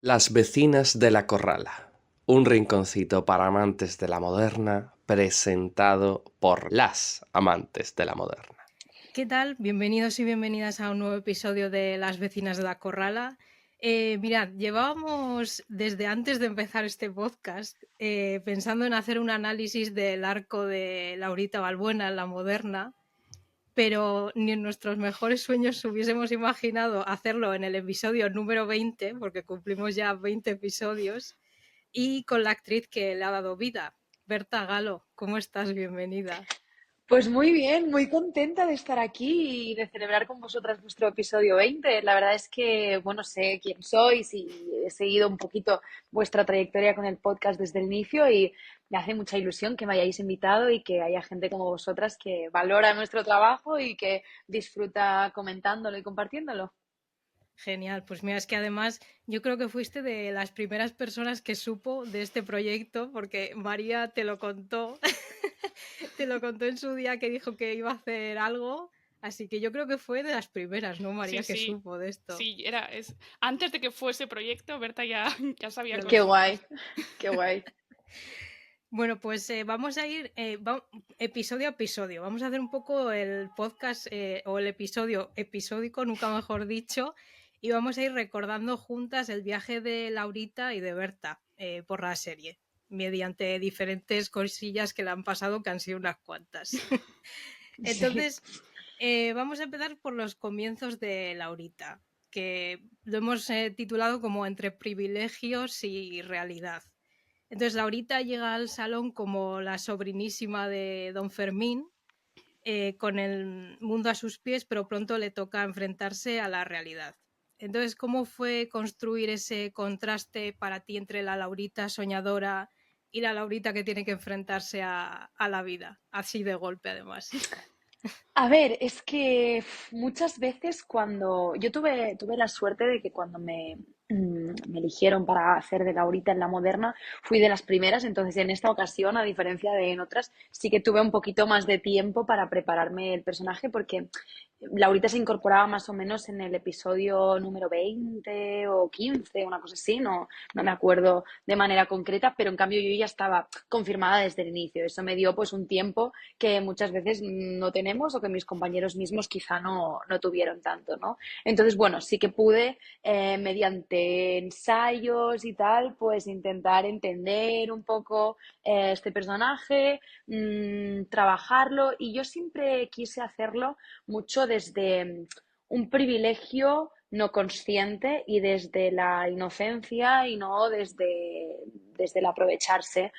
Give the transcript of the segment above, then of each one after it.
Las vecinas de la Corrala, un rinconcito para amantes de la moderna, presentado por las amantes de la moderna. ¿Qué tal? Bienvenidos y bienvenidas a un nuevo episodio de Las vecinas de la Corrala. Mirad, llevábamos desde antes de empezar este podcast pensando en hacer un análisis del arco de Laurita Balbuena en la moderna, pero ni en nuestros mejores sueños hubiésemos imaginado hacerlo en el episodio número 20, porque cumplimos ya 20 episodios, y con la actriz que le ha dado vida, Berta Galo. ¿Cómo estás? Bienvenida. Pues muy bien, muy contenta de estar aquí y de celebrar con vosotras vuestro episodio 20. La verdad es que, bueno, sé quién sois y he seguido un poquito vuestra trayectoria con el podcast desde el inicio y me hace mucha ilusión que me hayáis invitado y que haya gente como vosotras que valora nuestro trabajo y que disfruta comentándolo y compartiéndolo. Genial, pues mira, es que además yo creo que fuiste de las primeras personas que supo de este proyecto, porque María te lo contó, te lo contó en su día que dijo que iba a hacer algo, así que yo creo que fue de las primeras, ¿no, Sí, María, que sí, supo de esto? sí, antes de que fuese proyecto, Berta ya, ya sabía Ya lo Qué cositas. guay, qué guay. Bueno, pues vamos a ir episodio a episodio. Vamos a hacer un poco el podcast o el episodio episódico, nunca mejor dicho, y vamos a ir recordando juntas el viaje de Laurita y de Berta por la serie, mediante diferentes cosillas que le han pasado, que han sido unas cuantas. Sí. Entonces, vamos a empezar por los comienzos de Laurita, que lo hemos titulado como Entre privilegios y realidad. Entonces Laurita llega al salón como la sobrinísima de Don Fermín, con el mundo a sus pies, pero pronto le toca enfrentarse a la realidad. Entonces, ¿cómo fue construir ese contraste para ti entre la Laurita soñadora y la Laurita que tiene que enfrentarse a la vida? Así de golpe, además. A ver, es que muchas veces cuando yo tuve la suerte de que cuando me eligieron para hacer de Laurita en la moderna, fui de las primeras, entonces en esta ocasión, a diferencia de en otras, sí que tuve un poquito más de tiempo para prepararme el personaje porque Laurita se incorporaba más o menos en el episodio número 20 o 15, una cosa así, no me acuerdo de manera concreta, pero en cambio yo ya estaba confirmada desde el inicio. Eso me dio pues un tiempo que muchas veces no tenemos o que mis compañeros mismos quizá no tuvieron tanto, ¿no? Entonces, bueno, sí que pude, mediante ensayos y tal, pues intentar entender un poco este personaje, trabajarlo y yo siempre quise hacerlo mucho desde un privilegio no consciente y desde la inocencia y no desde el aprovecharse.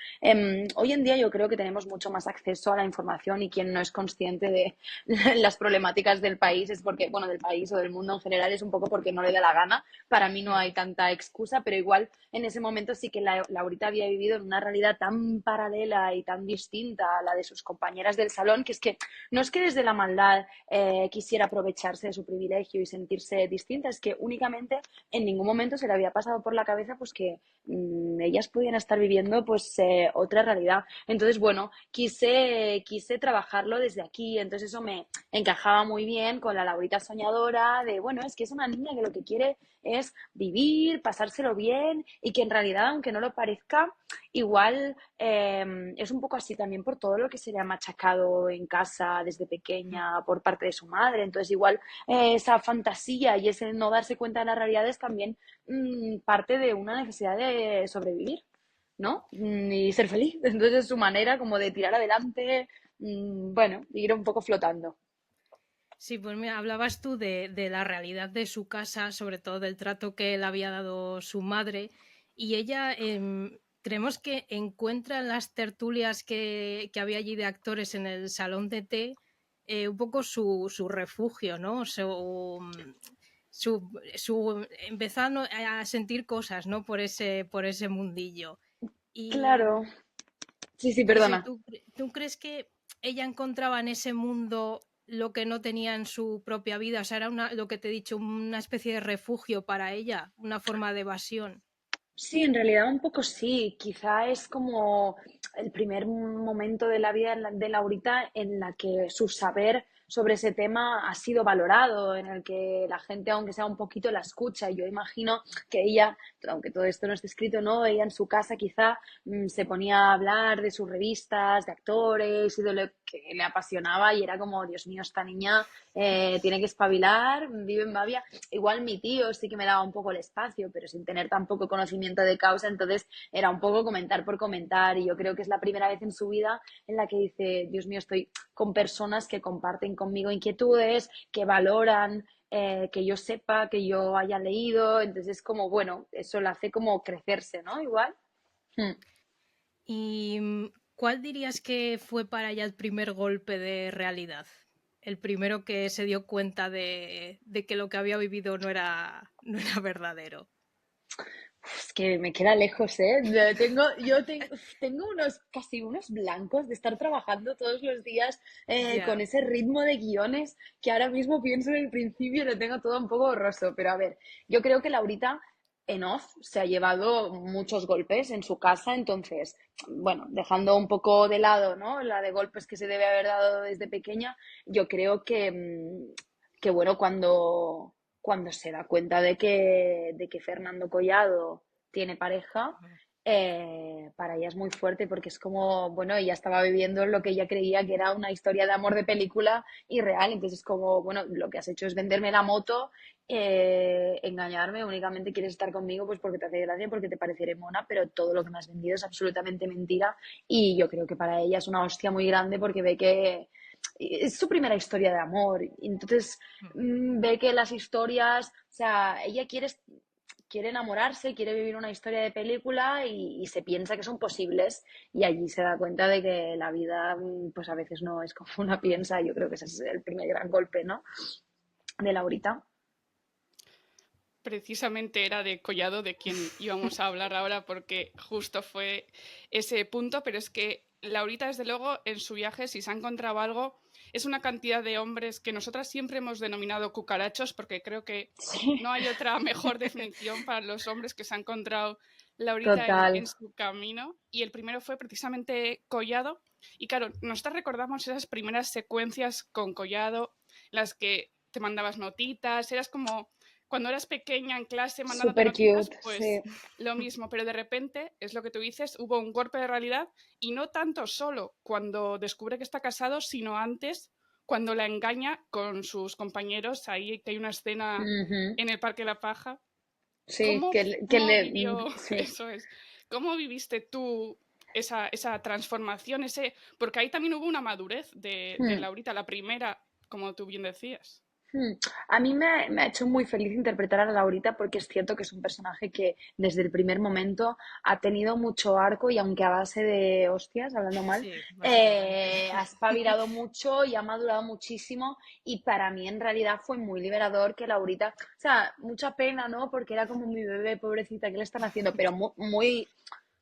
Hoy en día yo creo que tenemos mucho más acceso a la información y quien no es consciente de las problemáticas del país es porque, bueno, del país o del mundo en general es un poco porque no le da la gana. Para mí no hay tanta excusa, pero igual en ese momento sí que Laurita había vivido en una realidad tan paralela y tan distinta a la de sus compañeras del salón que es que no es que desde la maldad quisiera aprovecharse de su privilegio y sentirse distinta, es que únicamente en ningún momento se le había pasado por la cabeza pues que ellas podían estar viviendo pues otra realidad. Entonces, bueno, quise trabajarlo desde aquí, entonces eso me encajaba muy bien con la Laurita soñadora de, bueno, es que es una niña que lo que quiere es vivir, pasárselo bien y que en realidad, aunque no lo parezca, igual es un poco así también por todo lo que se le ha machacado en casa desde pequeña por parte de su madre. Entonces, igual esa fantasía y ese no darse cuenta de las realidades también parte de una necesidad de sobrevivir, ¿no? Y ser feliz. Entonces, es su manera como de tirar adelante, bueno, ir un poco flotando. Sí, pues mira, hablabas tú de la realidad de su casa, sobre todo del trato que le había dado su madre, y ella creemos que encuentra en las tertulias que había allí de actores en el salón de té un poco su refugio, ¿no? Empezando a sentir cosas, ¿no? Por ese mundillo. Y Claro. Sí, sí, eso, ¿y perdona. tú crees que ella encontraba en ese mundo lo que no tenía en su propia vida? O sea, era lo que te he dicho, una especie de refugio para ella, una forma de evasión. Sí, en realidad un poco sí. Quizá es como el primer momento de la vida de Laurita en la que su saber sobre ese tema ha sido valorado, en el que la gente, aunque sea un poquito, la escucha. Yo imagino que ella, aunque todo esto no esté escrito, ¿no? Ella en su casa quizá se ponía a hablar de sus revistas, de actores y de lo que le apasionaba y era como, Dios mío, esta niña tiene que espabilar, vive en Bavia. Igual mi tío sí que me daba un poco el espacio, pero sin tener tampoco conocimiento de causa, entonces era un poco comentar por comentar y yo creo que es la primera vez en su vida en la que dice, Dios mío, estoy con personas que comparten conmigo inquietudes, que valoran que yo sepa, que yo haya leído, entonces es como, bueno, eso le hace como crecerse, ¿no? Igual. Hmm. ¿Y cuál dirías que fue para ella el primer golpe de realidad? El primero que se dio cuenta de que lo que había vivido no era verdadero. Es que me queda lejos, ¿eh? Tengo casi unos blancos de estar trabajando todos los días con Ya. ese ritmo de guiones que ahora mismo pienso en el principio y lo tengo todo un poco borroso. Pero a ver, yo creo que Laurita en off se ha llevado muchos golpes en su casa, entonces, bueno, dejando un poco de lado, ¿no? La de golpes que se debe haber dado desde pequeña, yo creo que bueno, cuando se da cuenta de que Fernando Collado tiene pareja, para ella es muy fuerte porque es como, bueno, ella estaba viviendo lo que ella creía que era una historia de amor de película y real, entonces es como, bueno, lo que has hecho es venderme la moto, engañarme, únicamente quieres estar conmigo pues porque te hace gracia, porque te pareceré mona, pero todo lo que me has vendido es absolutamente mentira y yo creo que para ella es una hostia muy grande porque ve que es su primera historia de amor. Y entonces ve que las historias, o sea, ella quiere enamorarse, quiere vivir una historia de película y se piensa que son posibles y allí se da cuenta de que la vida pues a veces no es como una piensa. Yo creo que ese es el primer gran golpe, ¿no? De Laurita. Precisamente era de Collado de quien íbamos a hablar ahora porque justo fue ese punto, pero es que Laurita, desde luego, en su viaje, si se ha encontrado algo, es una cantidad de hombres que nosotras siempre hemos denominado cucarachos, porque creo que Sí, no hay otra mejor definición para los hombres que se ha encontrado Laurita total. en su camino. Y el primero fue precisamente Collado. Y claro, nosotras recordamos esas primeras secuencias con Collado, las que te mandabas notitas, eras como cuando eras pequeña en clase mandándote Súper notitas, cute, sí. pues lo mismo, pero de repente, es lo que tú dices, hubo un golpe de realidad y no tanto solo cuando descubre que está casado, sino antes, cuando la engaña con sus compañeros, ahí que hay una escena Ujú. en el Parque La Paja. Sí, ¿Cómo vivió sí. eso? ¿Cómo viviste tú esa transformación? Porque ahí también hubo una madurez de Hmm. Laurita, la primera, como tú bien decías. Hmm. A mí me ha hecho muy feliz interpretar a Laurita porque es cierto que es un personaje que desde el primer momento ha tenido mucho arco y aunque a base de hostias, hablando mal, Sí, básicamente. ha espabilado mucho y ha madurado muchísimo y para mí en realidad fue muy liberador que Laurita, o sea, mucha pena, ¿no? Porque era como mi bebé, pobrecita, ¿qué le están haciendo? Pero muy,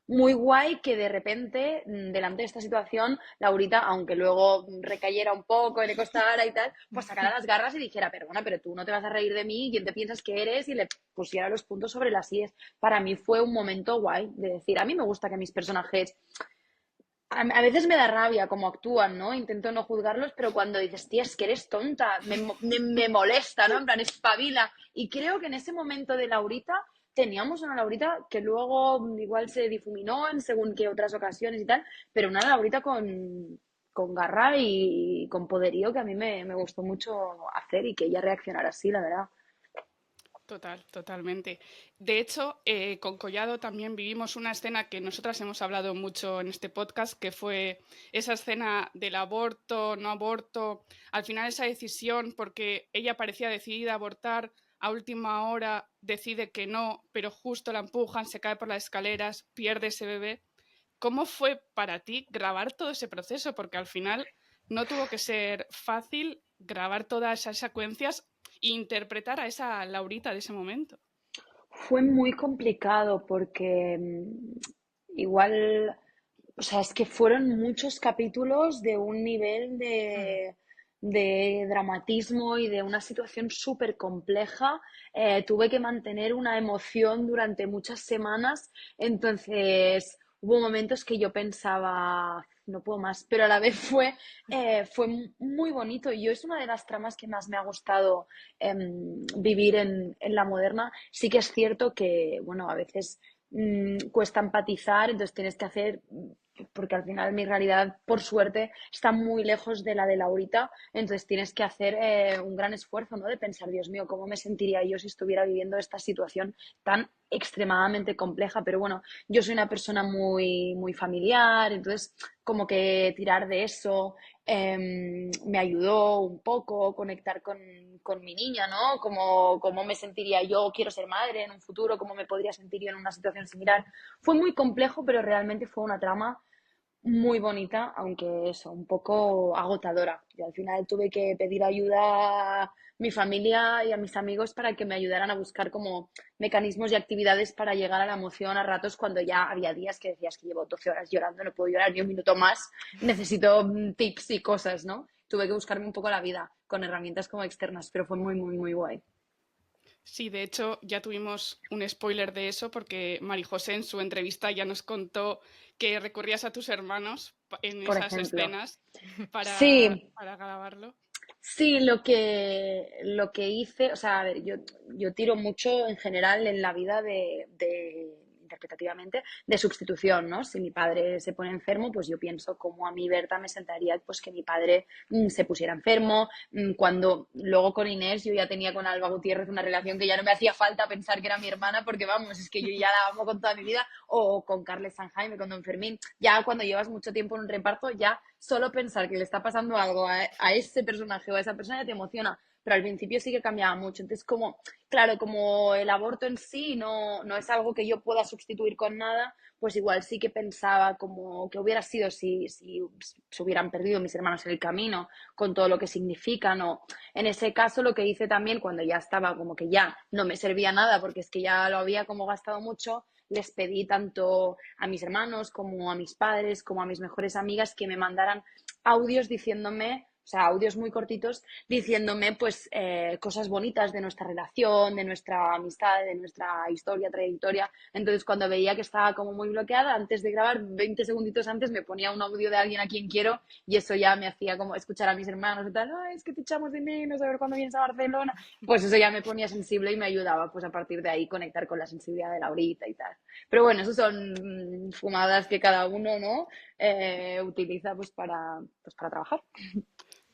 muy guay que de repente, delante de esta situación, Laurita, aunque luego recayera un poco y le costara y tal, pues sacara las garras y dijera, perdona, pero tú no te vas a reír de mí, ¿quién te piensas que eres? Y le pusiera los puntos sobre las íes. Para mí fue un momento guay de decir, a mí me gusta que mis personajes, a veces me da rabia cómo actúan, ¿no? Intento no juzgarlos, pero cuando dices, tía, es que eres tonta, me molesta, ¿no? En plan, espabila. Y creo que en ese momento de Laurita teníamos una Laurita que luego igual se difuminó en según qué otras ocasiones y tal, pero una Laurita con garra y con poderío que a mí me gustó mucho hacer y que ella reaccionara así, la verdad. Totalmente. De hecho, con Collado también vivimos una escena que nosotras hemos hablado mucho en este podcast, que fue esa escena del aborto, no aborto, al final esa decisión, porque ella parecía decidida a abortar, a última hora decide que no, pero justo la empujan, se cae por las escaleras, pierde ese bebé. ¿Cómo fue para ti grabar todo ese proceso? Porque al final no tuvo que ser fácil grabar todas esas secuencias e interpretar a esa Laurita de ese momento. Fue muy complicado porque igual, o sea, es que fueron muchos capítulos de un nivel Hmm. de dramatismo y de una situación súper compleja. Tuve que mantener una emoción durante muchas semanas, entonces hubo momentos que yo pensaba, no puedo más, pero a la vez fue muy bonito y yo es una de las tramas que más me ha gustado vivir en la moderna. Sí que es cierto que, bueno, a veces cuesta empatizar, entonces tienes que hacer, porque al final mi realidad, por suerte, está muy lejos de la de Laurita, entonces tienes que hacer un gran esfuerzo, ¿no? De pensar, Dios mío, ¿cómo me sentiría yo si estuviera viviendo esta situación tan extremadamente compleja? Pero bueno, yo soy una persona muy familiar, entonces como que tirar de eso me ayudó un poco a conectar con mi niña, ¿no? Cómo me sentiría yo, quiero ser madre en un futuro, cómo me podría sentir yo en una situación similar. Fue muy complejo, pero realmente fue una trama muy bonita, aunque eso, un poco agotadora. Y al final tuve que pedir ayuda a mi familia y a mis amigos para que me ayudaran a buscar como mecanismos y actividades para llegar a la emoción a ratos cuando ya había días que decías que llevo 12 horas llorando, no puedo llorar ni un minuto más, necesito tips y cosas, ¿no? Tuve que buscarme un poco la vida con herramientas como externas, pero fue muy guay. Sí, de hecho ya tuvimos un spoiler de eso porque Marijosé en su entrevista ya nos contó que recurrías a tus hermanos en Por esas ejemplo. escenas Sí, para grabarlo. sí, lo que hice, o sea, a ver, yo tiro mucho en general en la vida interpretativamente, de sustitución, ¿no? Si mi padre se pone enfermo, pues yo pienso como a mí Berta me sentaría pues que mi padre se pusiera enfermo. Cuando luego con Inés yo ya tenía con Alba Gutiérrez una relación que ya no me hacía falta pensar que era mi hermana, porque vamos, es que yo ya la amo con toda mi vida, o con Carles San Jaime, con Don Fermín, ya cuando llevas mucho tiempo en un reparto, ya solo pensar que le está pasando algo a ese personaje o a esa persona ya te emociona, pero al principio sí que cambiaba mucho. Entonces, como, claro, como el aborto en sí no es algo que yo pueda sustituir con nada, pues igual sí que pensaba como que hubiera sido si se hubieran perdido mis hermanos en el camino, con todo lo que significan, o en ese caso lo que hice también cuando ya estaba como que ya no me servía nada, porque es que ya lo había como gastado mucho, les pedí tanto a mis hermanos como a mis padres, como a mis mejores amigas que me mandaran audios diciéndome, o sea, audios muy cortitos, diciéndome pues cosas bonitas de nuestra relación, de nuestra amistad, de nuestra historia, trayectoria. Entonces, cuando veía que estaba como muy bloqueada, antes de grabar, 20 segunditos antes, me ponía un audio de alguien a quien quiero y eso ya me hacía como escuchar a mis hermanos y tal, "Ay, es que te echamos de menos, a ver cuándo vienes a Barcelona". Pues eso ya me ponía sensible y me ayudaba pues a partir de ahí conectar con la sensibilidad de Laurita y tal. Pero bueno, eso son fumadas que cada uno, ¿no? Utiliza pues para trabajar.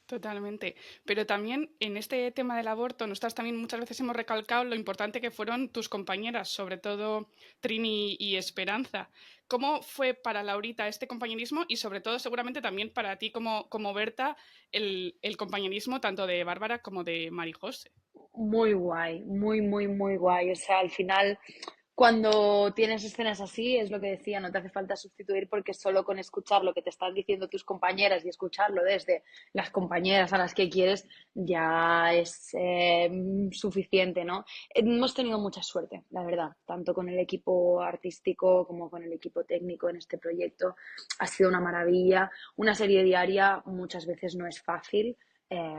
Totalmente. Pero también en este tema del aborto, nosotras también muchas veces hemos recalcado lo importante que fueron tus compañeras, sobre todo Trini y Esperanza. ¿Cómo fue para Laurita este compañerismo y sobre todo seguramente también para ti como Berta el compañerismo tanto de Bárbara como de Marijose? Muy guay, muy guay. O sea, al final, cuando tienes escenas así, es lo que decía, no te hace falta sustituir porque solo con escuchar lo que te están diciendo tus compañeras y escucharlo desde las compañeras a las que quieres, ya es suficiente, ¿no? Hemos tenido mucha suerte, la verdad, tanto con el equipo artístico como con el equipo técnico en este proyecto. Ha sido una maravilla. Una serie diaria muchas veces no es fácil.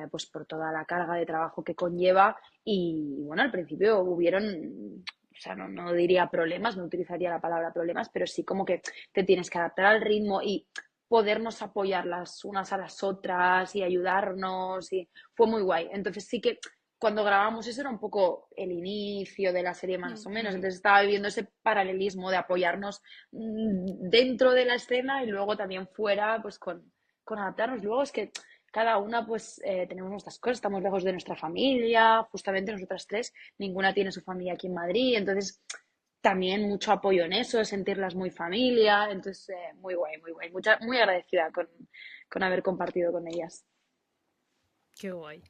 Pues por toda la carga de trabajo que conlleva y bueno, al principio hubieron, o sea, no diría problemas, no utilizaría la palabra problemas, pero sí como que te tienes que adaptar al ritmo y podernos apoyar las unas a las otras y ayudarnos y fue muy guay. Entonces sí que cuando grabamos eso era un poco el inicio de la serie más o menos, entonces estaba viviendo ese paralelismo de apoyarnos dentro de la escena y luego también fuera, pues con adaptarnos. Luego es que cada una pues tenemos nuestras cosas, estamos lejos de nuestra familia, justamente nosotras tres, ninguna tiene su familia aquí en Madrid, entonces también mucho apoyo en eso, sentirlas muy familia, entonces muy guay, muy agradecida con haber compartido con ellas. Qué guay.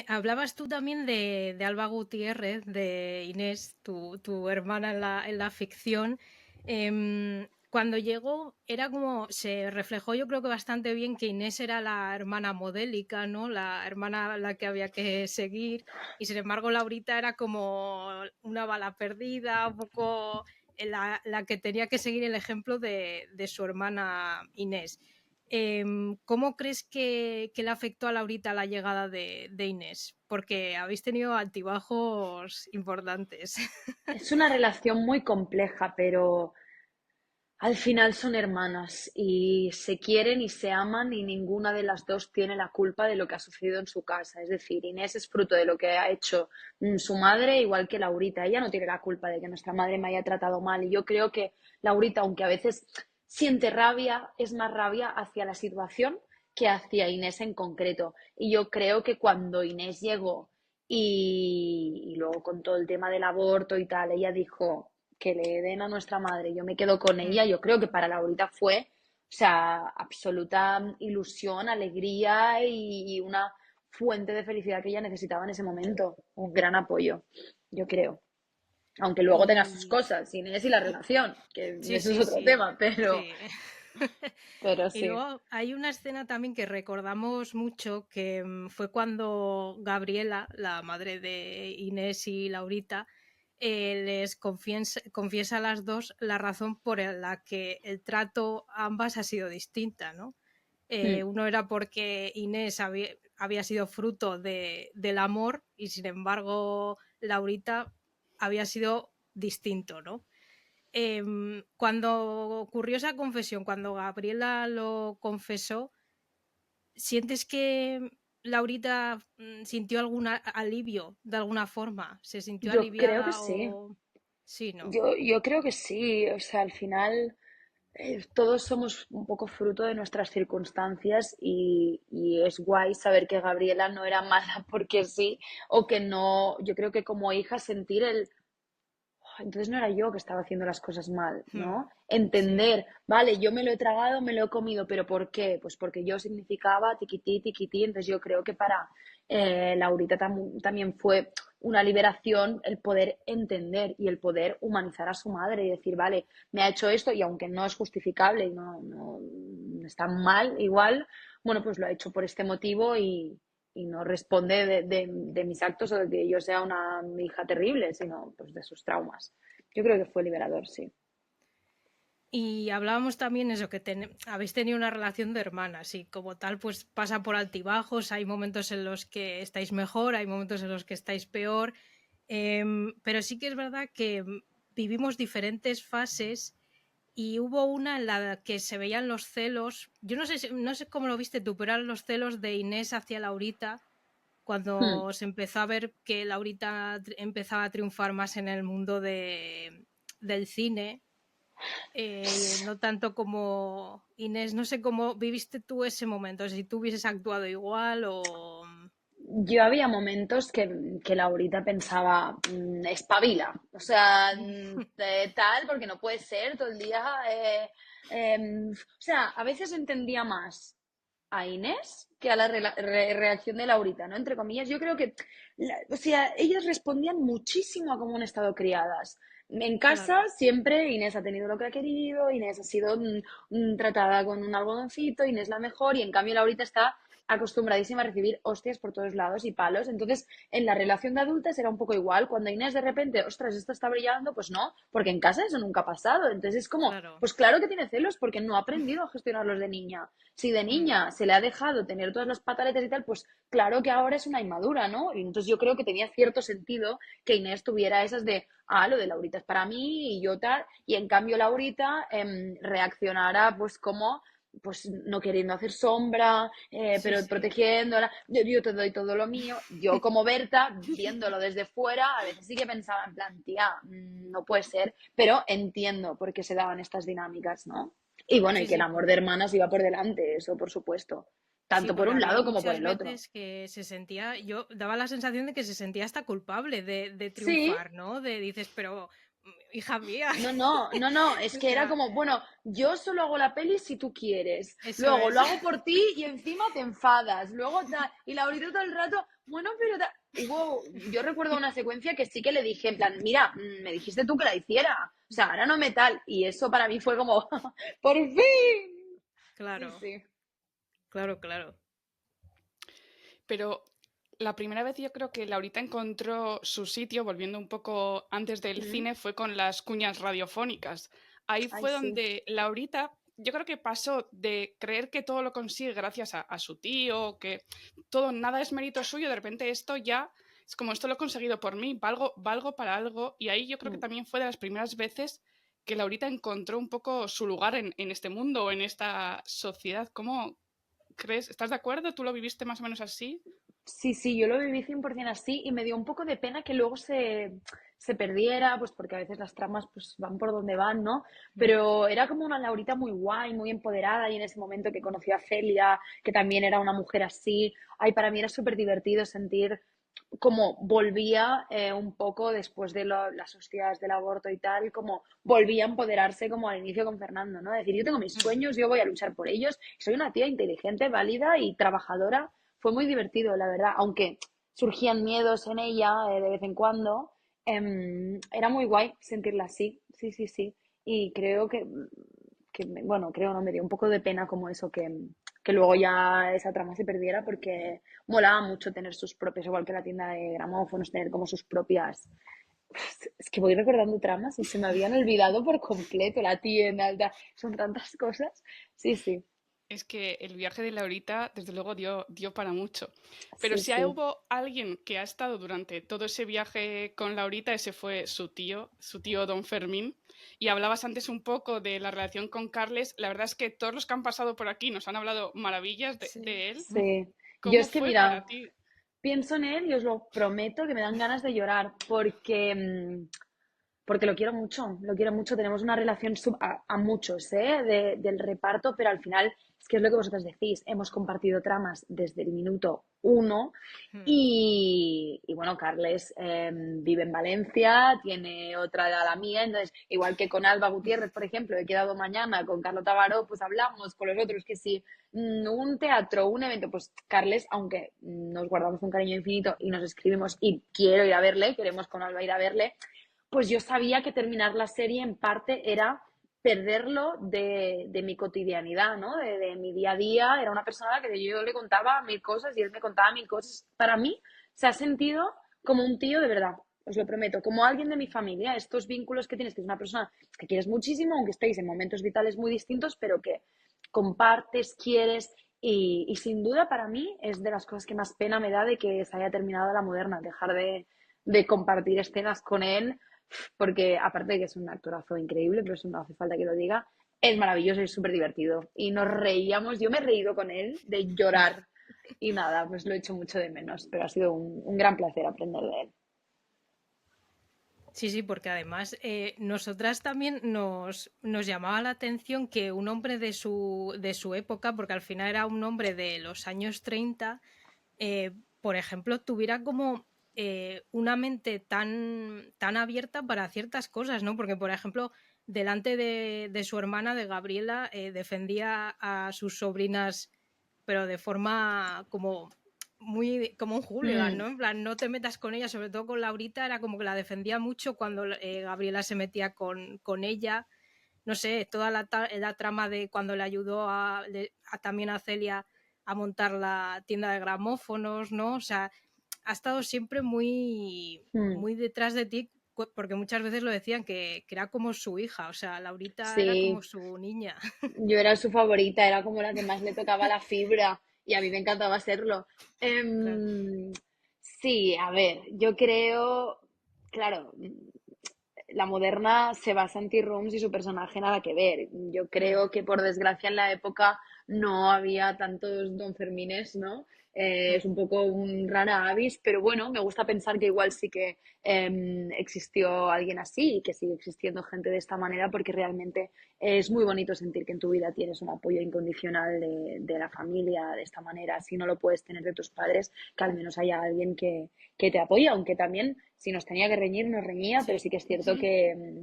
Hablabas tú también de Alba Gutiérrez, de Inés, tu hermana en la ficción. Cuando llegó era como, se reflejó yo creo que bastante bien que Inés era la hermana modélica, ¿no? La hermana a la que había que seguir y sin embargo Laurita era como una bala perdida, un poco la que tenía que seguir el ejemplo de su hermana Inés. ¿Cómo crees que le afectó a Laurita la llegada de Inés? Porque habéis tenido altibajos importantes. Es una relación muy compleja, pero Al final son hermanas y se quieren y se aman y ninguna de las dos tiene la culpa de lo que ha sucedido en su casa. Es decir, Inés es fruto de lo que ha hecho su madre, igual que Laurita. Ella no tiene la culpa de que nuestra madre me haya tratado mal. Y yo creo que Laurita, aunque a veces siente rabia, es más rabia hacia la situación que hacia Inés en concreto. Y yo creo que cuando Inés llegó y luego con todo el tema del aborto y tal, ella dijo que le den a nuestra madre, yo me quedo con Mm. ella, yo creo que para Laurita fue, o sea, absoluta ilusión, alegría y una fuente de felicidad que ella necesitaba en ese momento, un gran apoyo, yo creo. Aunque luego tenga sus Y cosas, Inés y la relación, que sí, eso es sí, otro sí, tema, pero, sí. pero Y sí. luego hay una escena también que recordamos mucho, que fue cuando Gabriela, la madre de Inés y Laurita, les confiesa a las dos la razón por la que el trato a ambas ha sido distinta, ¿no? Mm, Uno era porque Inés había sido fruto del amor y sin embargo Laurita había sido distinto, ¿no? Cuando ocurrió esa confesión, cuando Gabriela lo confesó, ¿sientes que Laurita sintió algún alivio de alguna forma? ¿Se sintió yo creo que aliviada sí. o...? Sí, ¿no? Yo creo que sí. O sea, al final todos somos un poco fruto de nuestras circunstancias y es guay saber que Gabriela no era mala porque sí, o que no, yo creo que como hija sentir el, entonces no era yo que estaba haciendo las cosas mal, Hmm. ¿no? Sí, Entender, vale, yo me lo he tragado, me lo he comido, pero ¿por qué? Pues porque yo significaba tiquití, tiquití, entonces yo creo que para Laurita también fue una liberación el poder entender y el poder humanizar a su madre y decir, vale, me ha hecho esto y aunque no es justificable y no está mal igual, bueno, pues lo ha hecho por este motivo y no responde de mis actos o de que yo sea una hija terrible, sino pues de sus traumas. Yo creo que fue liberador, sí. y hablábamos también eso, que habéis tenido una relación de hermanas y como tal pues pasa por altibajos, hay momentos en los que estáis mejor, hay momentos en los que estáis peor, pero sí que es verdad que vivimos diferentes fases y hubo una en la que se veían los celos, yo no sé, no sé cómo lo viste tú, pero eran los celos de Inés hacia Laurita, Hmm. cuando se empezó a ver que Laurita empezaba a triunfar más en el mundo del cine, no tanto como Inés. No sé cómo viviste tú ese momento, si tú hubieses actuado igual o... Yo había momentos que Laurita pensaba, espabila, o sea, tal, porque no puede ser todo el día. O sea, a veces entendía más a Inés que a la reacción de Laurita, ¿no? Entre comillas, yo creo que, o sea, ellas respondían muchísimo a cómo han estado criadas. En casa Claro, siempre Inés ha tenido lo que ha querido, Inés ha sido tratada con un algodoncito, Inés la mejor, y en cambio Laurita está acostumbradísima a recibir hostias por todos lados y palos. Entonces, en la relación de adultas era un poco igual. Cuando Inés de repente, ostras, esto está brillando, pues no, porque en casa eso nunca ha pasado. Entonces es como, claro. pues claro que tiene celos porque no ha aprendido a gestionarlos de niña. Si de Mm, niña se le ha dejado tener todas las pataletas y tal, pues claro que ahora es una inmadura, ¿no? Y entonces yo creo que tenía cierto sentido que Inés tuviera esas de, lo de Laurita es para mí y yo tal, y en cambio Laurita reaccionara pues como pues no queriendo hacer sombra, sí, pero sí. protegiéndola, yo te doy todo lo mío. Yo como Berta, viéndolo desde fuera, a veces sí que pensaba en plan, tía, no puede ser, pero entiendo por qué se daban estas dinámicas, ¿no? Y bueno, y Sí, que el sí, amor de hermanas iba por delante, eso por supuesto, sí, tanto por porque un había lado como por muchas el otro. veces que se sentía, yo daba la sensación de que se sentía hasta culpable de Sí, triunfar, ¿no? De dices, pero hija mía, no, es o que era sea, como, bueno, yo solo hago la peli si tú quieres, eso luego es. lo hago por ti y encima te enfadas, luego y Laurita todo el rato, bueno, pero yo recuerdo una secuencia que sí que le dije, en plan, mira, me dijiste tú que la hiciera, o sea, ahora no me tal, y eso para mí fue como, por fin, sí, Claro, sí. claro, claro. Pero la primera vez yo creo que Laurita encontró su sitio, volviendo un poco antes del Mm, cine, fue con las cuñas radiofónicas. Ahí ay, fue sí. donde Laurita, yo creo que pasó de creer que todo lo consigue gracias a su tío, que todo, nada es mérito suyo, de repente esto ya es como esto lo he conseguido por mí, valgo para algo. Y ahí yo creo que Mm, también fue de las primeras veces que Laurita encontró un poco su lugar en este mundo o en esta sociedad. ¿Cómo crees? ¿Estás de acuerdo? ¿Tú lo viviste más o menos así? Sí, sí, yo lo viví 100% así y me dio un poco de pena que luego se perdiera, pues porque a veces las tramas pues van por donde van, ¿no? Pero era como una Laurita muy guay, muy empoderada y en ese momento que conoció a Celia, que también era una mujer así, ay, para mí era súper divertido sentir como volvía un poco después de las hostias del aborto y tal, como volvía a empoderarse como al inicio con Fernando, ¿no? Decir, yo tengo mis sueños, yo voy a luchar por ellos, soy una tía inteligente, válida y trabajadora. Fue muy divertido, la verdad, aunque surgían miedos en ella de vez en cuando, era muy guay sentirla así, sí, sí, sí. Y creo bueno, creo, no, me dio un poco de pena como eso, que luego ya esa trama se perdiera porque molaba mucho tener sus propias, igual que la tienda de gramófonos, tener como sus propias. Es que voy recordando tramas y se me habían olvidado por completo la tienda, son tantas cosas. Sí, sí, Es que el viaje de Laurita, desde luego, dio para mucho. Pero sí, si sí. hubo alguien que ha estado durante todo ese viaje con Laurita, ese fue su tío Don Fermín. Y hablabas antes un poco de la relación con Carles. La verdad es que todos los que han pasado por aquí nos han hablado maravillas Sí. de él. Sí. Yo ¿Cómo es que, fue mira, para ti? pienso en él y os lo prometo que me dan ganas de llorar porque, porque lo quiero mucho, tenemos una relación a muchos, ¿eh? del reparto, pero al final es que es lo que vosotros decís, hemos compartido tramas desde el minuto uno y bueno, Carles vive en Valencia, tiene otra edad a la mía, entonces igual que con Alba Gutiérrez, por ejemplo, he quedado mañana con Carlota Baró, pues hablamos con los otros que sí, un teatro, un evento, pues Carles, aunque nos guardamos un cariño infinito y nos escribimos y quiero ir a verle, queremos con Alba ir a verle, pues yo sabía que terminar la serie en parte era perderlo de mi cotidianidad, ¿no? De mi día a día. Era una persona a la que yo le contaba mil cosas y él me contaba mil cosas. Para mí se ha sentido como un tío de verdad, os lo prometo, como alguien de mi familia. Estos vínculos que tienes, que es una persona que quieres muchísimo, aunque estéis en momentos vitales muy distintos, pero que compartes, quieres. Y sin duda para mí es de las cosas que más pena me da de que se haya terminado la moderna, dejar de compartir escenas con él porque aparte de que es un actorazo increíble, pero eso no hace falta que lo diga, es maravilloso y es súper divertido. Y nos reíamos, yo me he reído con él de llorar y nada, pues lo he hecho mucho de menos, pero ha sido un gran placer aprender de él. Sí, sí, porque además nosotras también nos llamaba la atención que un hombre de su época, porque al final era un hombre de los años 30, por ejemplo, tuviera como una mente tan abierta para ciertas cosas, ¿no? Porque, por ejemplo, delante de su hermana, de Gabriela, defendía a sus sobrinas, pero de forma como muy como un hooligan, Mm, ¿no? En plan, no te metas con ella, sobre todo con Laurita, era como que la defendía mucho cuando Gabriela se metía con ella. No sé, toda la trama de cuando le ayudó también a Celia a montar la tienda de gramófonos, ¿no? O sea, ha estado siempre mm, muy detrás de ti, porque muchas veces lo decían que era como su hija, o sea, Laurita era como sí, su niña. yo era su favorita, era como la que más le tocaba la fibra y a mí me encantaba serlo. Claro. Sí, a ver, yo creo, claro, la moderna se basa en T-Rooms y su personaje nada que ver. Yo creo que por desgracia en la época no había tantos Don Fermines, ¿no? Es un poco un rara avis, pero bueno, me gusta pensar que igual sí que existió alguien así y que sigue existiendo gente de esta manera porque realmente es muy bonito sentir que en tu vida tienes un apoyo incondicional de la familia de esta manera. Si no lo puedes tener de tus padres, que al menos haya alguien que te apoya, aunque también si nos tenía que reñir, nos reñía, pero Sí. sí que es cierto que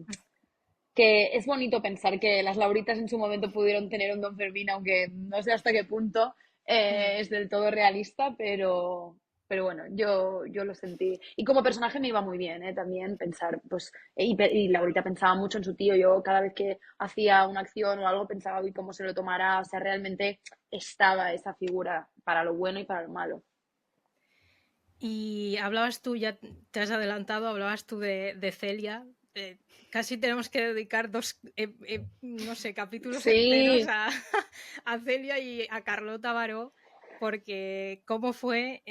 es bonito pensar que las Lauritas en su momento pudieron tener un Don Fermín, aunque no sé hasta qué punto es del todo realista, pero bueno, yo lo sentí. Y como personaje me iba muy bien, ¿eh? También pensar, pues, y Laurita pensaba mucho en su tío, yo cada vez que hacía una acción o algo pensaba, uy, cómo se lo tomará, o sea, realmente estaba esa figura para lo bueno y para lo malo. Y hablabas tú, ya te has adelantado, hablabas tú de Celia. Casi tenemos que dedicar no sé, capítulos enteros Sí, a Celia y a Carlota Baró, porque cómo fue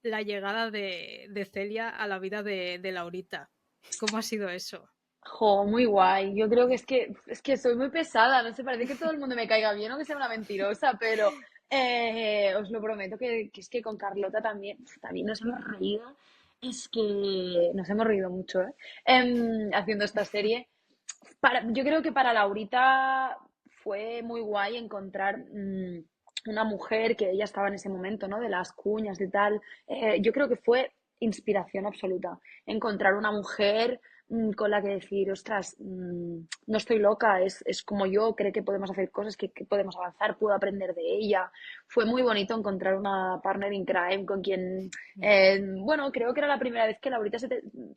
la llegada de Celia a la vida de Laurita. ¿Cómo ha sido eso? Jo, muy guay. Yo creo que es que soy muy pesada, no sé, parece que todo el mundo me caiga bien o que sea una mentirosa, pero os lo prometo que es que con Carlota también nos hemos reído. Es que nos hemos reído mucho, ¿eh? Haciendo esta serie. Yo creo que para Laurita fue muy guay encontrar una mujer que ella estaba en ese momento, ¿no? De las cuñas y tal. Yo creo que fue inspiración absoluta. Encontrar una mujer con la que decir, ostras, no estoy loca, es como yo, cree que podemos hacer cosas, que podemos avanzar, puedo aprender de ella. Fue muy bonito encontrar una partner in crime con quien, bueno, creo que era la primera vez que Laurita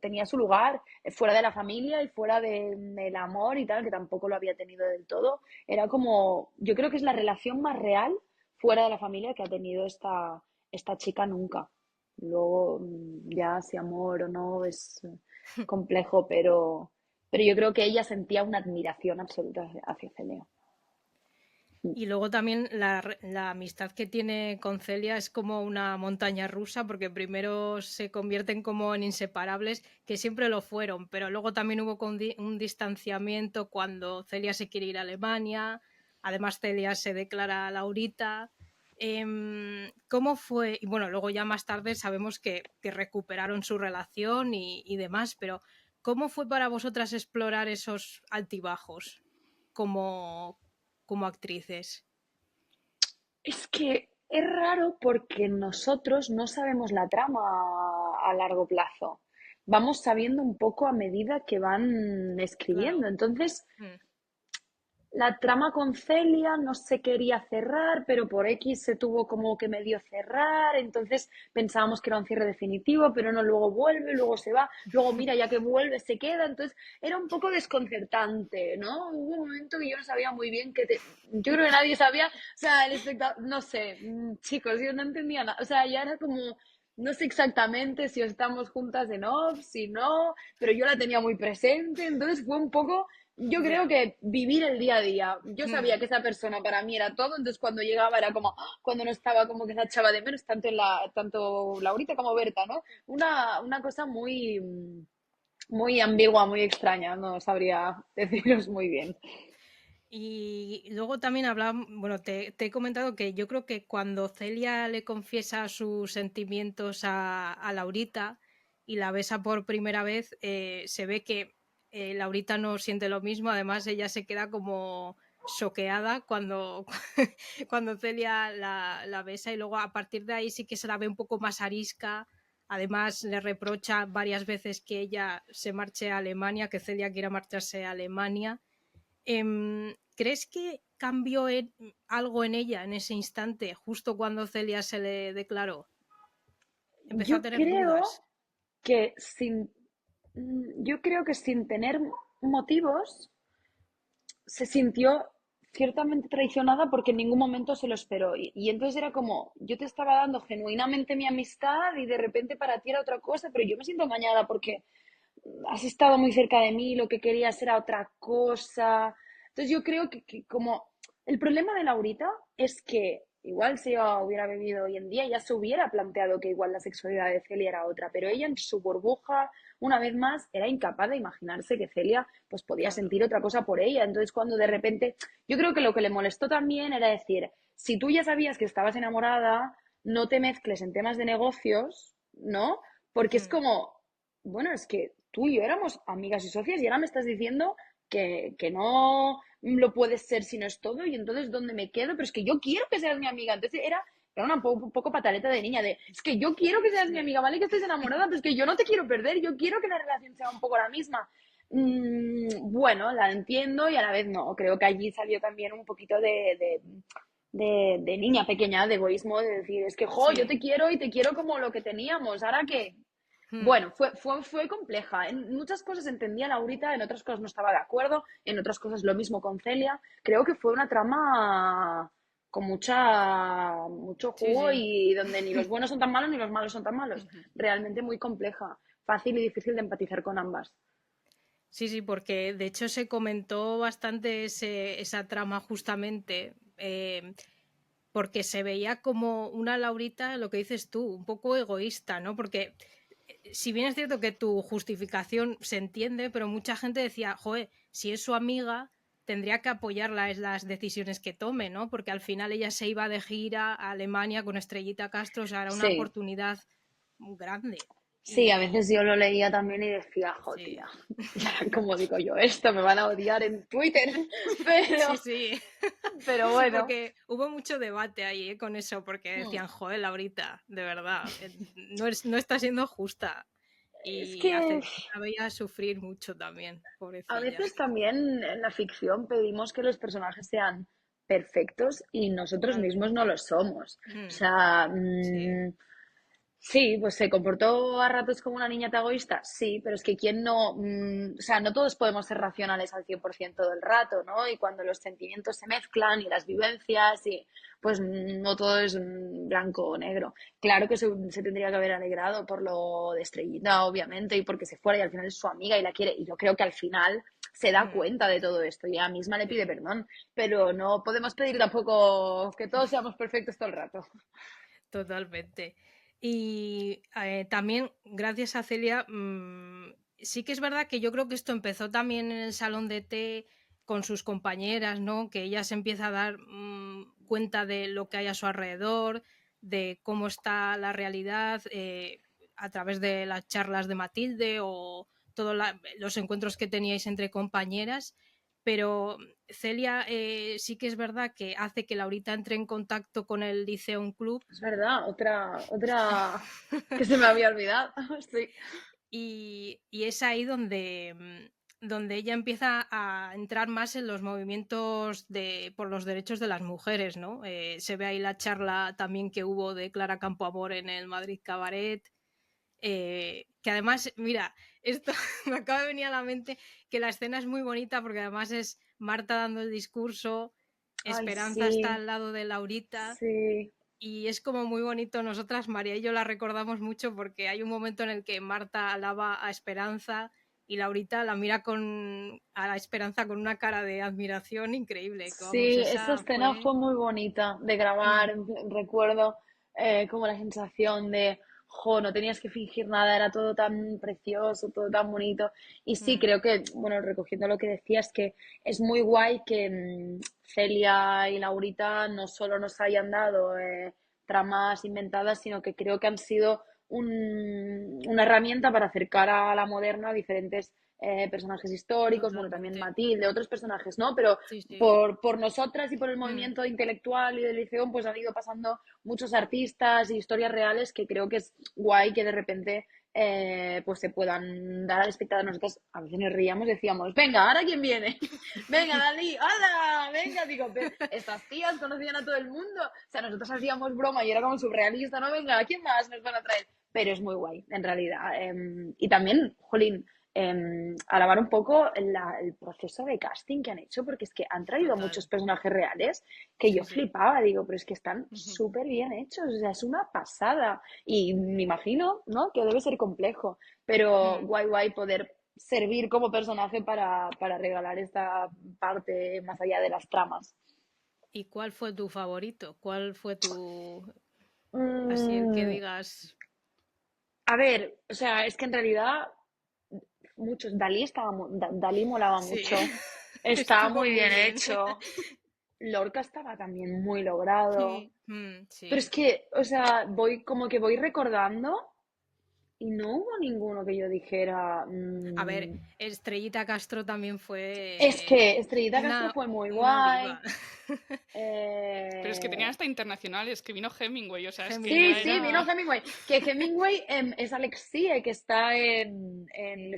tenía su lugar fuera de la familia y fuera del amor y tal, que tampoco lo había tenido del todo. Era como, yo creo que es la relación más real fuera de la familia que ha tenido esta chica nunca. Luego, ya si amor o no es complejo, pero yo creo que ella sentía una admiración absoluta hacia Celia. Y luego también la amistad que tiene con Celia es como una montaña rusa, porque primero se convierten como en inseparables, que siempre lo fueron, pero luego también hubo un distanciamiento cuando Celia se quiere ir a Alemania, además Celia se declara a Laurita. ¿Cómo fue? Y bueno, luego ya más tarde sabemos que recuperaron su relación y demás, pero ¿cómo fue para vosotras explorar esos altibajos como, como actrices? Es que es raro porque nosotros no sabemos la trama a largo plazo. Vamos sabiendo un poco a medida que van escribiendo. Claro. Entonces, Mm. la trama con Celia no se quería cerrar, pero por X se tuvo como que medio cerrar, entonces pensábamos que era un cierre definitivo, pero no, luego vuelve, luego se va, luego mira, ya que vuelve, se queda, entonces era un poco desconcertante, ¿no? Hubo un momento que yo no sabía muy bien yo creo que nadie sabía, o sea, el espectador, no sé, chicos, yo no entendía nada, o sea, ya era como... No sé exactamente si estamos juntas en off, si no, pero yo la tenía muy presente, entonces fue un poco yo creo Ya. que vivir el día a día. Yo sabía Mm. que esa persona para mí era todo, entonces cuando llegaba era como, ¡ah! Cuando no estaba como que se echaba de menos, tanto Laurita como Berta, ¿no? Una cosa muy ambigua, muy extraña, no sabría deciros muy bien. Y luego también hablaba, bueno, te he comentado que yo creo que cuando Celia le confiesa sus sentimientos a Laurita y la besa por primera vez, se ve que Laurita no siente lo mismo, además ella se queda como choqueada cuando, cuando Celia la besa y luego a partir de ahí sí que se la ve un poco más arisca. Además, le reprocha varias veces que ella se marche a Alemania, que Celia quiera marcharse a Alemania. ¿Crees que cambió algo en ella en ese instante, justo cuando Celia se le declaró? Empezó a Yo tener creo dudas. que yo creo que sin tener motivos, se sintió ciertamente traicionada porque en ningún momento se lo esperó. Y entonces era como, yo te estaba dando genuinamente mi amistad y de repente para ti era otra cosa, pero yo me siento engañada porque has estado muy cerca de mí, lo que querías era otra cosa. Entonces yo creo que como el problema de Laurita es que igual si ella hubiera vivido hoy en día ya se hubiera planteado que igual la sexualidad de Celia era otra, pero ella en su burbuja, una vez más, era incapaz de imaginarse que Celia pues podía Claro. sentir otra cosa por ella. Entonces cuando de repente, yo creo que lo que le molestó también era decir, si tú ya sabías que estabas enamorada, no te mezcles en temas de negocios, ¿no? Porque es Mm. como, bueno, es que tú y yo éramos amigas y socias y ahora me estás diciendo que no lo puedes ser si no es todo y entonces ¿dónde me quedo? Pero es que yo quiero que seas mi amiga. Entonces era un poco pataleta de niña de, es que yo quiero que seas mi Sí. amiga, ¿vale? Que estés enamorada, pero es que yo no te quiero perder, yo quiero que la relación sea un poco la misma. Bueno, la entiendo y a la vez no. Creo que allí salió también un poquito de niña pequeña, de egoísmo, de decir, es que, jo, yo Sí. te quiero y te quiero como lo que teníamos, ¿ahora qué? Mm. Bueno, fue compleja. En muchas cosas entendía a Laurita, en otras cosas no estaba de acuerdo, en otras cosas lo mismo con Celia. Creo que fue una trama con mucho Sí, jugo sí. y donde ni los buenos son tan malos ni los malos son tan malos. Ujú. Realmente muy compleja, fácil y difícil de empatizar con ambas. Sí, sí, porque de hecho se comentó bastante esa trama justamente, porque se veía como una Laurita, lo que dices tú, un poco egoísta, ¿no? Porque si bien es cierto que tu justificación se entiende, pero mucha gente decía, joder, si es su amiga, tendría que apoyarla en las decisiones que tome, ¿no? Porque al final ella se iba de gira a Alemania con Estrellita Castro, o sea, era una Sí, oportunidad muy grande. sí, a Y veces yo lo leía también y decía, jo, sí, tía, como digo yo esto, me van a odiar en Twitter, pero, sí, sí. pero bueno. Porque hubo mucho debate ahí con eso, porque Hmm. decían, joder, Laurita, de verdad, no está siendo justa. Es Y que la veía sufrir mucho también, a pobrecilla. veces también en la ficción pedimos que los personajes sean perfectos y nosotros mismos no Totalmente. lo somos. O Mm, sea, sí. sí, pues se comportó a ratos como una niña egoísta, sí, pero es que quién no, o sea, no todos podemos ser racionales al 100% del rato, ¿no? Y cuando los sentimientos se mezclan y las vivencias, y pues no todo es blanco o negro. Claro que se tendría que haber alegrado por lo de Estrellita, obviamente, y porque se fuera y al final es su amiga y la quiere, y yo creo que al final se da Mm, cuenta de todo esto y ella misma le pide sí. perdón, pero no podemos pedir tampoco que todos seamos perfectos todo el rato. Totalmente. Y también, gracias a Celia, sí que es verdad que yo creo que esto empezó también en el salón de té con sus compañeras, ¿no? Que ella se empieza a dar cuenta de lo que hay a su alrededor, de cómo está la realidad a través de las charlas de Matilde o todos los encuentros que teníais entre compañeras. Pero Celia sí que es verdad que hace que Laurita entre en contacto con el Liceum Club. Es verdad, otra que se me había olvidado. Sí. Y es ahí donde, donde ella empieza a entrar más en los movimientos por los derechos de las mujeres, ¿no? Se ve ahí la charla también que hubo de Clara Campoamor en el Madrid Cabaret, que además, mira, esto me acaba de venir a la mente que la escena es muy bonita porque además es Marta dando el discurso, Ay, Esperanza está sí, al lado de Laurita. sí, Y es como muy bonito. Nosotras, María y yo, la recordamos mucho porque hay un momento en el que Marta alaba a Esperanza y Laurita la mira a la Esperanza con una cara de admiración increíble. Que vamos, sí, esa esa escena fue. fue muy bonita de grabar. Mm, Recuerdo como la sensación de, jo, no tenías que fingir nada, era todo tan precioso, todo tan bonito. Y sí, mm, creo que, bueno, recogiendo lo que decías, que es muy guay que Celia y Laurita no solo nos hayan dado tramas inventadas, sino que creo que han sido una herramienta para acercar a la moderna a diferentes personajes históricos, bueno, también totalmente. Matilde, otros personajes, ¿no? Pero Sí, sí. por nosotras y por el Mm, movimiento intelectual y del liceo, pues han ido pasando muchos artistas y historias reales que creo que es guay que de repente pues se puedan dar al espectador. Nosotros a veces nos reíamos y decíamos, venga, ¿ahora quién viene? Venga, Dalí, ¡hala! Venga, digo, estas tías conocían a todo el mundo. O sea, nosotros hacíamos broma y era como surrealista, ¿no? Venga, ¿quién más nos van a traer? Pero es muy guay, en realidad. Y también, jolín, alabar un poco el proceso de casting que han hecho, porque es que han traído total. muchos personajes reales que yo Sí, sí. flipaba, digo, pero es que están Ujú. súper bien hechos, o sea, es una pasada. Y me imagino, ¿no? Que debe ser complejo, pero Mm. guay, guay poder servir como personaje para regalar esta parte más allá de las tramas. ¿Y cuál fue tu favorito? ¿Cuál fue tu. Así el que Mm, digas. a ver, o sea, es que en realidad muchos, Dalí molaba Sí, mucho, estaba estuvo muy muy bien bien. hecho. Lorca estaba también muy logrado. Pero es Sí. que, o sea, voy como que voy recordando y no hubo ninguno que yo dijera. A ver, Estrellita Castro también Es fue que Estrellita Castro una, fue muy una diva. guay. Pero es que tenían Eh, hasta internacionales, que vino Hemingway, o sea, es que Sí, ya Hemingway. sí, vino era... Hemingway. Que Hemingway es Alexie, que está en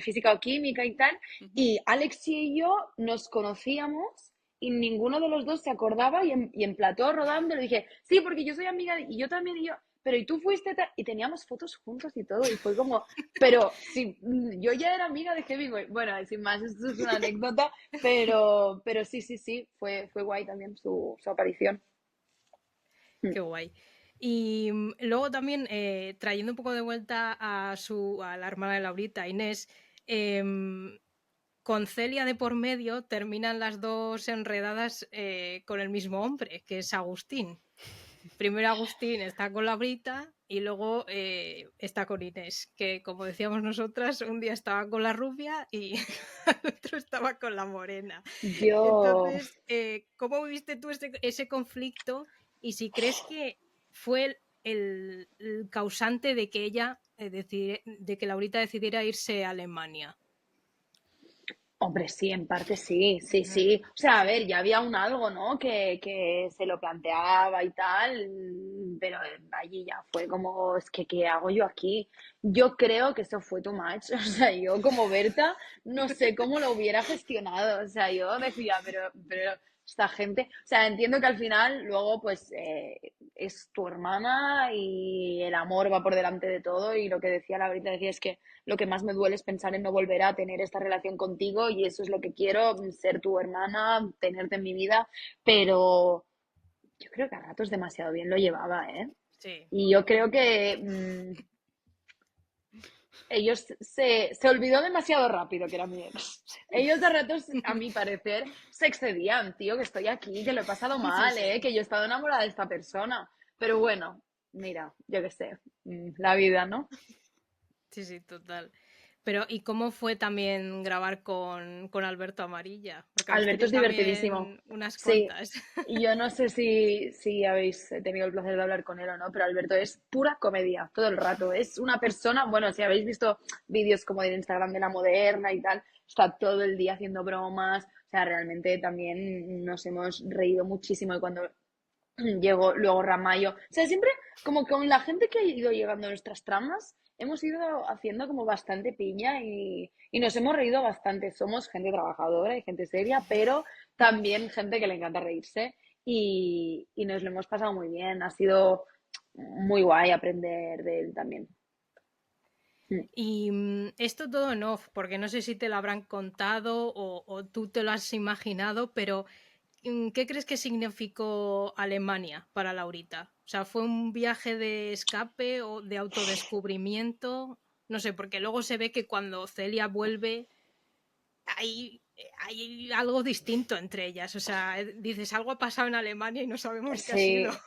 física o química y tal. Ujú. Y Alexie y yo nos conocíamos y ninguno de los dos se acordaba. Y en plató rodando le dije, sí, porque yo soy amiga y yo también. Y yo, pero ¿y tú fuiste? Y teníamos fotos juntos y todo. Y fue como, pero sí, yo ya era amiga de Hemingway. Bueno, sin más, esto es una anécdota. Pero sí, sí, sí, fue guay también su aparición. Mm. Qué guay. Y luego también, trayendo un poco de vuelta a la hermana de Laurita, Inés, em, con Celia de por medio terminan las dos enredadas con el mismo hombre, que es Agustín. Primero Agustín está con Laurita Y luego está con Inés, que como decíamos nosotras, un día estaba con la rubia y al otro estaba con la morena. Yo, Entonces, ¿cómo viviste tú ese conflicto? Y si crees que fue el causante de que ella, de que Laurita decidiera irse a Alemania. hombre, sí, en parte sí, sí, Ujú. sí. O sea, a Sí, ver, ya había un algo, ¿no? Que se lo planteaba y tal, pero allí ya fue como, es que, ¿qué hago yo aquí? Yo creo que eso fue too much. O sea, yo como Berta no sé cómo lo hubiera gestionado. O sea, yo decía, pero esta gente, o sea, entiendo que al final luego pues es tu hermana y el amor va por delante de todo y lo que decía la Brita decía es que lo que más me duele es pensar en no volver a tener esta relación contigo y eso es lo que quiero, ser tu hermana, tenerte en mi vida, pero yo creo que a ratos demasiado bien lo llevaba, ¿eh? sí. Y yo creo que ellos se olvidó demasiado rápido que era mi ex. Ellos a ratos, a mi parecer, se excedían, tío, que estoy aquí, que lo he pasado Sí, mal, sí. que yo he estado enamorada de esta persona. Pero bueno, mira, yo qué sé, la vida, ¿no? Sí, sí, total. Pero, ¿y cómo fue también grabar con Alberto Amarilla? Porque habéis Alberto tenido es divertidísimo. también unas Sí, cuantas. y yo no sé si habéis tenido el placer de hablar con él o no, pero Alberto es pura comedia todo el rato. Es una persona, bueno, si habéis visto vídeos como de Instagram de la moderna y tal, está todo el día haciendo bromas. O sea, realmente también nos hemos reído muchísimo y cuando llegó luego Ramallo. O sea, siempre como con la gente que ha ido llegando a nuestras tramas, hemos ido haciendo como bastante piña y nos hemos reído bastante. Somos gente trabajadora y gente seria, pero también gente que le encanta reírse y nos lo hemos pasado muy bien. Ha sido muy guay aprender de él también. Mm. Y esto todo en off, porque no sé si te lo habrán contado o tú te lo has imaginado, pero ¿qué crees que significó Alemania para Laurita? O sea, ¿fue un viaje de escape o de autodescubrimiento? No sé, porque luego se ve que cuando Celia vuelve hay algo distinto entre ellas. O sea, dices, algo ha pasado en Alemania y no sabemos qué ha sido. Sí,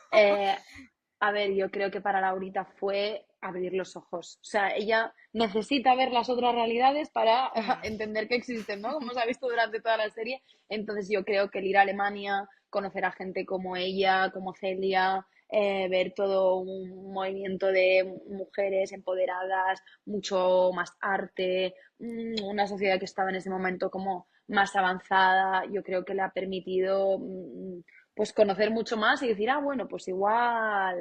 a ver, yo creo que para Laurita fue abrir los ojos. O sea, ella necesita ver las otras realidades para Mm, entender que existen, ¿no? Como se ha visto durante toda la serie. Entonces yo creo que el ir a Alemania, conocer a gente como ella, como Celia, ver todo un movimiento de mujeres empoderadas, mucho más arte, una sociedad que estaba en ese momento como más avanzada, yo creo que le ha permitido pues conocer mucho más y decir, ah, bueno, pues igual,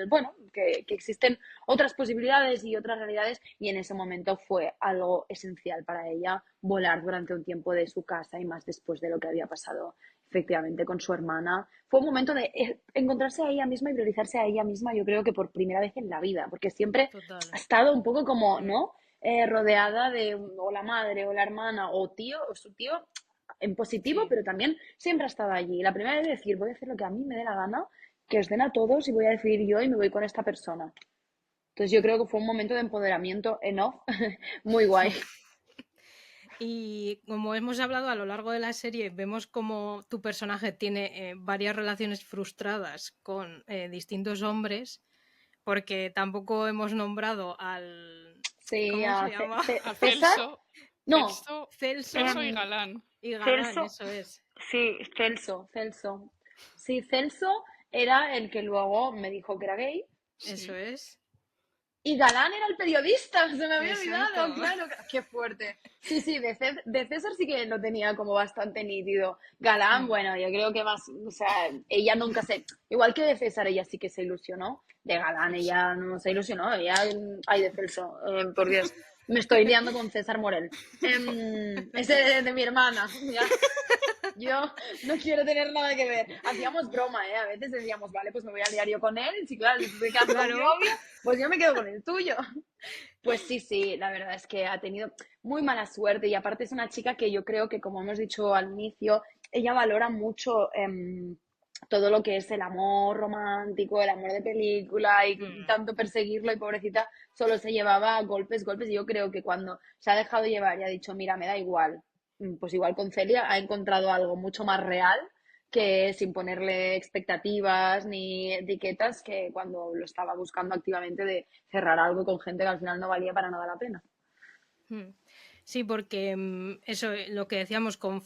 bueno, que existen otras posibilidades y otras realidades y en ese momento fue algo esencial para ella volar durante un tiempo de su casa y más después de lo que había pasado efectivamente con su hermana. Fue un momento de encontrarse a ella misma y priorizarse a ella misma, yo creo que por primera vez en la vida, porque siempre total. ha estado un poco como, Mm. ¿no? Rodeada de o la madre o la hermana o tío o su tío en positivo, Sí. pero también siempre ha estado allí. La primera vez de decir, voy a hacer lo que a mí me dé la gana, que os den a todos y voy a decidir yo y me voy con esta persona. Entonces yo creo que fue un momento de empoderamiento en off muy guay. Y como hemos hablado a lo largo de la serie, vemos como tu personaje tiene varias relaciones frustradas con distintos hombres, porque tampoco hemos nombrado al... Sí, ¿Cómo se a llama? A César, Celso, no, Celso Celso y em, Galán. y Galán, Celso, eso es. sí, Celso. Sí, Celso era el que luego me dijo que era gay. Eso Sí. es. Y Galán era el periodista, se me había Exacto. olvidado, claro, qué fuerte. Sí, sí, de César sí que lo tenía como bastante nítido. Galán, Mm. bueno, yo creo que más, o sea, ella nunca se, igual que de César ella sí que se ilusionó, de Galán Sí. ella no se ilusionó, ella, ay, de Celso, por Dios, me estoy liando con César Morel. Ese de mi hermana, ya. Yo no quiero tener nada que ver. Hacíamos broma, ¿eh? A veces decíamos, vale, pues me voy al diario con él. Y si, claro, si tú te quedas con mi Claro. novio, pues yo me quedo con el tuyo. Pues sí, sí, la verdad es que ha tenido muy mala suerte. Y aparte es una chica que yo creo que, como hemos dicho al inicio, ella valora mucho todo lo que es el amor romántico, el amor de película y Mm. tanto perseguirlo. Y pobrecita, solo se llevaba golpes, golpes. Y yo creo que cuando se ha dejado llevar y ha dicho, mira, me da igual, pues igual con Celia ha encontrado algo mucho más real que sin ponerle expectativas ni etiquetas, que cuando lo estaba buscando activamente de cerrar algo con gente que al final no valía para nada la pena. Sí, porque eso, lo que decíamos con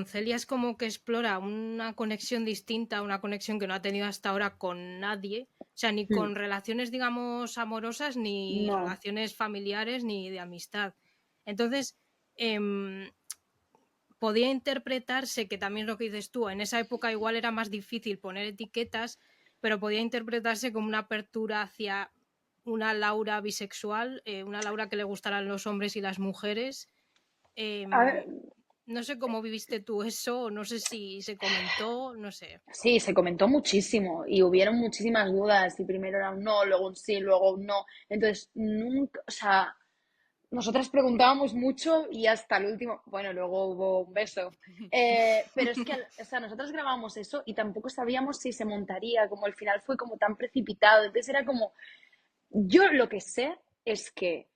Celia es como que explora una conexión distinta, una conexión que no ha tenido hasta ahora con nadie, o sea, ni con relaciones, digamos, amorosas, ni No. relaciones familiares, ni de amistad. Entonces, podía interpretarse, que también es lo que dices tú, en esa época igual era más difícil poner etiquetas, pero podía interpretarse como una apertura hacia una Laura bisexual, una Laura que le gustaran los hombres y las mujeres. A ver, No sé cómo viviste tú eso, no sé si se comentó, no sé. sí, se comentó muchísimo y hubieron muchísimas dudas y primero era un no, luego un sí, luego un no. Entonces, nunca, o sea, nosotras preguntábamos mucho y hasta el último, bueno, luego hubo un beso. Pero es que, o sea, nosotros grabamos eso y tampoco sabíamos si se montaría, como el final fue como tan precipitado. Entonces era como, yo lo que sé es que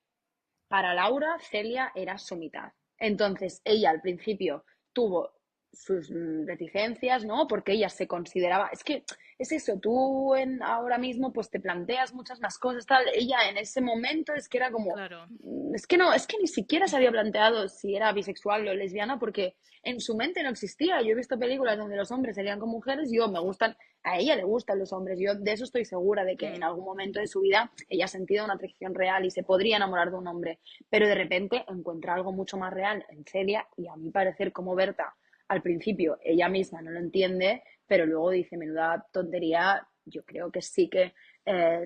para Laura, Celia era su mitad. Entonces, ella al principio tuvo sus reticencias, ¿no? Porque ella se consideraba, es que es eso, tú ahora mismo pues te planteas muchas más cosas, tal. Ella en ese momento es que era como, Claro. es que no, es que ni siquiera se había planteado si era bisexual o lesbiana porque en su mente no existía. Yo he visto películas donde los hombres serían con mujeres, yo me gustan, a ella le gustan los hombres, yo de eso estoy segura, de que en algún momento de su vida ella ha sentido una atracción real y se podría enamorar de un hombre, pero de repente encuentra algo mucho más real en Celia y a mi parecer como Berta al principio ella misma no lo entiende, pero luego dice, menuda tontería, yo creo que sí que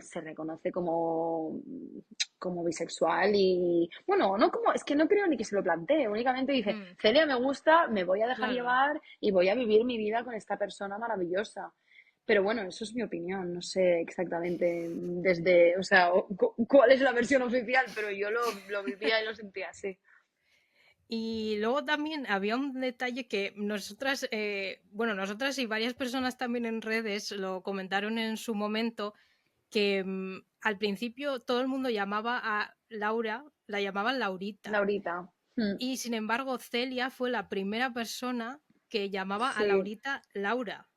se reconoce como bisexual y, bueno, no como, es que no creo ni que se lo plantee, únicamente dice, Celia me gusta, me voy a dejar Claro. llevar y voy a vivir mi vida con esta persona maravillosa. Pero bueno, eso es mi opinión, no sé exactamente desde, o sea, cuál es la versión oficial, pero yo lo vivía y lo sentía así. Y luego también había un detalle que nosotras, bueno, nosotras y varias personas también en redes lo comentaron en su momento, que al principio todo el mundo llamaba a Laura, la llamaban Laurita. Laurita. Y sin embargo, Celia fue la primera persona que llamaba a Sí. Laurita Laura,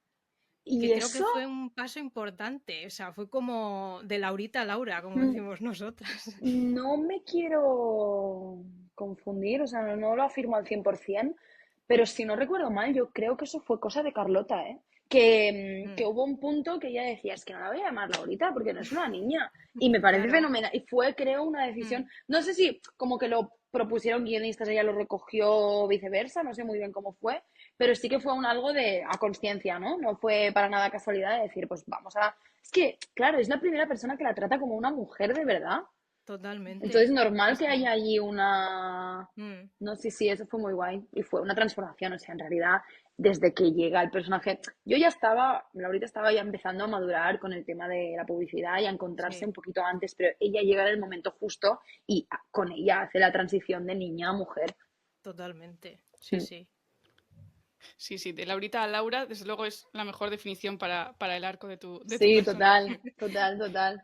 Y que creo que eso fue un paso importante. O sea, fue como de Laurita a Laura, como mm, decimos nosotras. no me quiero confundir, o sea, no lo afirmo al 100%, pero si no recuerdo mal, yo creo que eso fue cosa de Carlota, ¿eh? Que hubo un punto que ella decía, es que no la voy a llamar Laurita porque no es una niña. Y me parece Claro. fenomenal. Y fue, creo, una decisión, no sé si como que lo propusieron guionistas, ella lo recogió o viceversa, no sé muy bien cómo fue, pero sí que fue un algo de a conciencia, ¿no? No fue para nada casualidad de decir, pues vamos a... Es que, claro, es la primera persona que la trata como una mujer de verdad. Totalmente. Entonces, normal Sí, que sí. haya allí una... No sé si eso fue muy guay. Y fue una transformación. O sea, en realidad, desde que llega el personaje... Yo ya estaba, Laurita estaba ya empezando a madurar con el tema de la publicidad y a encontrarse Sí, un poquito antes, pero ella llega en el momento justo y con ella hace la transición de niña a mujer. totalmente. Sí, sí. Sí, sí, de Laurita a Laura, desde luego es la mejor definición para el arco de tu Sí, total, personaje. total, total.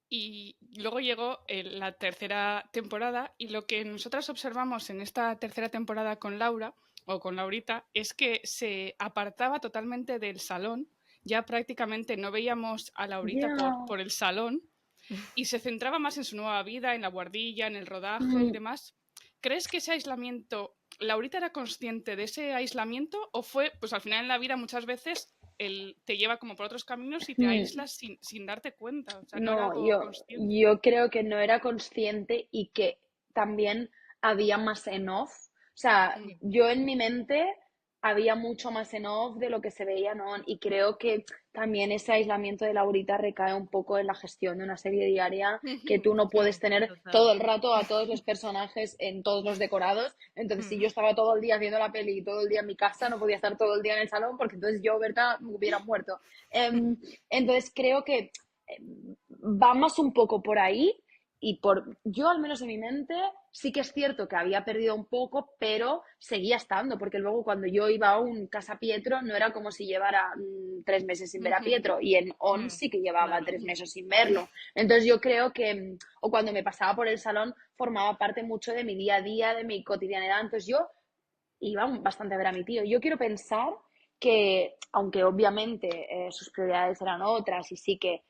Y luego llegó la tercera temporada y lo que nosotras observamos en esta tercera temporada con Laura o con Laurita es que se apartaba totalmente del salón, ya prácticamente no veíamos a Laurita Ya. por el salón y se centraba más en su nueva vida, en la guardilla, en el rodaje y Mm, demás. ¿Crees que ese aislamiento, Laurita era consciente de ese aislamiento o fue, pues al final en la vida muchas veces te lleva como por otros caminos y te mm. aíslas sin darte cuenta? O sea, no era No, algo yo, consciente. yo creo que no era consciente y que también había más en off. O sea, Mm. yo en mi mente había mucho más en off de lo que se veía en on y creo que también ese aislamiento de Laurita recae un poco en la gestión de una serie diaria que tú no puedes tener Total. todo el rato a todos los personajes en todos los decorados. Entonces, si yo estaba todo el día viendo la peli y todo el día en mi casa, no podía estar todo el día en el salón porque entonces yo, Berta, me hubiera muerto. Entonces, creo que va más un poco por ahí y yo al menos en mi mente sí que es cierto que había perdido un poco, pero seguía estando, porque luego cuando yo iba a un Casa Pietro no era como si llevara 3 meses sin ver a Pietro y en On sí que llevaba Claro. 3 meses sin verlo. Entonces yo creo que, o cuando me pasaba por el salón, formaba parte mucho de mi día a día, de mi cotidianidad. Entonces yo iba bastante a ver a mi tío. Yo quiero pensar que, aunque obviamente sus prioridades eran otras y sí que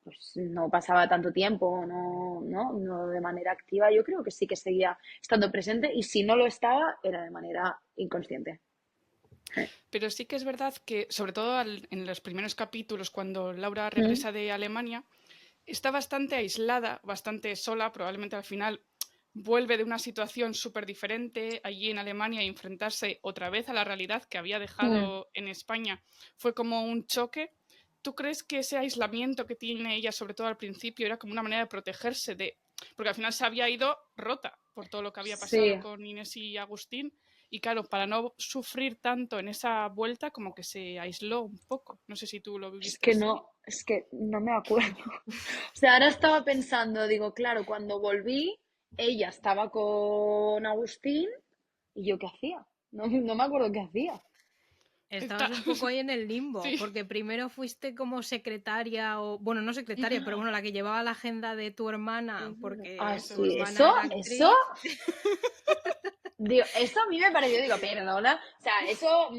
pues no pasaba tanto tiempo, no de manera activa, yo creo que sí que seguía estando presente y si no lo estaba, era de manera inconsciente. Pero sí que es verdad que, sobre todo en los primeros capítulos, cuando Laura Mm, regresa de Alemania, está bastante aislada, bastante sola, probablemente al final vuelve de una situación súper diferente allí en Alemania y enfrentarse otra vez a la realidad que había mm. dejado en España fue como un choque. ¿Tú crees que ese aislamiento que tiene ella, sobre todo al principio, era como una manera de protegerse de... Porque al final se había ido rota por todo lo que había pasado Sí, con Inés y Agustín y claro, para no sufrir tanto en esa vuelta como que se aisló un poco. No sé si tú lo viviste así. es que no me acuerdo. O sea, ahora estaba pensando, digo, claro, cuando volví, ella estaba con Agustín y yo qué hacía. No me acuerdo qué hacía. Está... Estabas un poco ahí en el limbo, sí. porque primero fuiste como secretaria, o bueno, no secretaria, pero bueno, la que llevaba la agenda de tu hermana, Ah, porque Eso tu sí, es. hermana era eso, actriz. digo, eso a mí me pareció, digo, perdona, o sea, eso,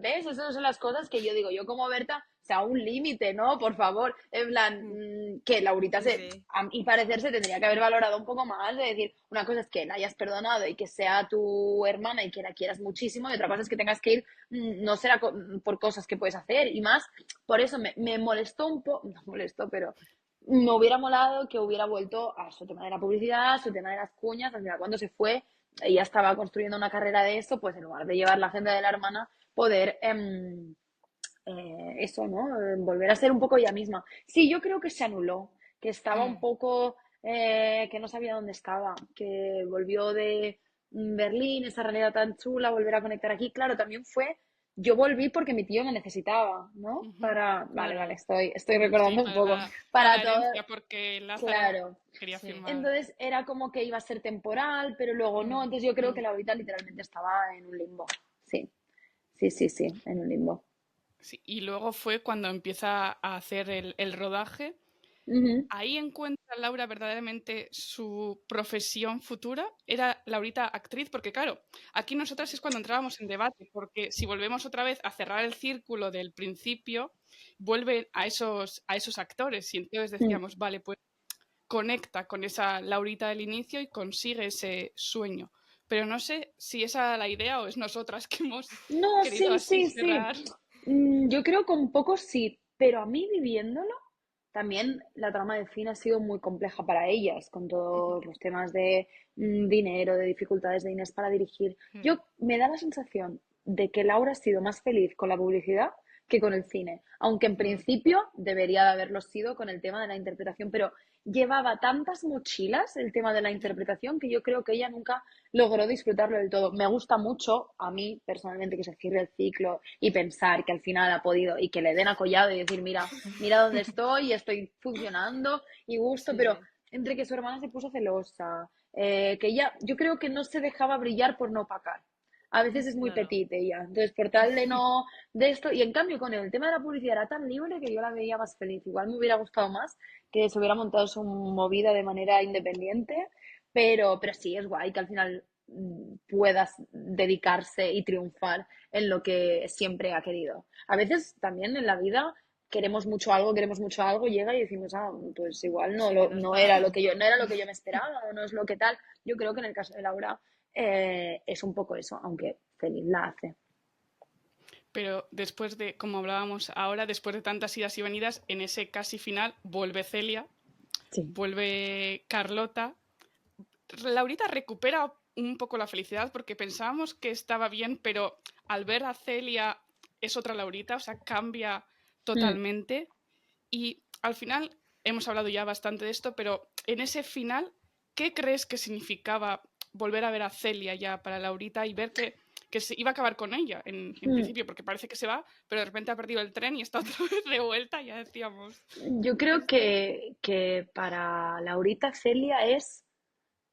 ¿ves? Esas son las cosas que yo digo, yo como Berta, o sea, un límite, ¿no? Por favor, en plan, Mm, que Laurita sí, se, sí, a mi parecer se tendría que haber valorado un poco más, de decir, una cosa es que la hayas perdonado y que sea tu hermana y que la quieras muchísimo, y otra cosa es que tengas que ir, no será por cosas que puedes hacer, y más, por eso me molestó un poco, no molestó, pero me hubiera molado que hubiera vuelto a su tema de la publicidad, su tema de las cuñas, al final cuando se fue ella estaba construyendo una carrera de eso, pues en lugar de llevar la agenda de la hermana, poder eso, ¿no? Volver a ser un poco ella misma. Sí, yo creo que se anuló, que estaba un Mm. poco, que no sabía dónde estaba, que volvió de Berlín, esa realidad tan chula, volver a conectar aquí. Claro, también fue, yo volví porque mi tío me necesitaba, ¿no? Ujú. Vale, claro. estoy Sí, recordando un poco, para para la todo, herencia, porque Lázaro claro. quería Sí. firmar. Entonces era como que iba a ser temporal, pero luego no. Mm. Entonces yo creo que Laurita literalmente estaba en un limbo. Sí, sí, en un limbo. Sí, y luego fue cuando empieza a hacer el rodaje. Ujú. Ahí encuentra Laura verdaderamente su profesión futura. Era Laurita actriz, porque claro, aquí nosotras es cuando entrábamos en debate, porque si volvemos otra vez a cerrar el círculo del principio, vuelven a esos actores y entonces Mm. decíamos, vale, pues conecta con esa Laurita del inicio y consigue ese sueño. Pero no sé si esa era la idea o es nosotras que hemos No, querido así sí. cerrar. Yo creo que un poco sí, pero a mí viviéndolo, también la trama de cine ha sido muy compleja para ellas, con todos los temas de dinero, de dificultades de Inés para dirigir. Yo Mm. me da la sensación de que Laura ha sido más feliz con la publicidad que con el cine, aunque en Mm. principio debería de haberlo sido con el tema de la interpretación, pero llevaba tantas mochilas el tema de la interpretación que yo creo que ella nunca logró disfrutarlo del todo. Me gusta mucho a mí personalmente que se cierre el ciclo y pensar que al final ha podido y que le den a Collado y decir, mira dónde estoy, estoy funcionando y gusto, pero Sí, entre que su hermana se puso celosa, que ella, yo creo que no se dejaba brillar por no opacar. A veces es muy claro. petite ella. Entonces, por tal de no, de esto, y en cambio con el tema de la publicidad era tan libre que yo la veía más feliz. Igual me hubiera gustado más que se hubiera montado su movida de manera independiente, pero sí, es guay que al final puedas dedicarse y triunfar en lo que siempre ha querido. A veces también en la vida queremos mucho algo, llega y decimos, pues igual Sí, que no es no para era lo que yo, no tanto. era lo que yo me esperaba o no es lo que tal. Yo creo que en el caso de Laura es un poco eso, aunque feliz la hace. Pero después de, como hablábamos ahora, después de tantas idas y venidas, en ese casi final vuelve Celia, Sí. vuelve Carlota. Laurita recupera un poco la felicidad porque pensábamos que estaba bien, pero al ver a Celia es otra Laurita, o sea, cambia Mm. totalmente. Y al final, hemos hablado ya bastante de esto, pero en ese final, ¿qué crees que significaba volver a ver a Celia ya para Laurita y ver que se iba a acabar con ella en Mm. principio? Porque parece que se va, pero de repente ha perdido el tren y está otra vez de vuelta, ya decíamos. Yo creo que para Laurita Celia es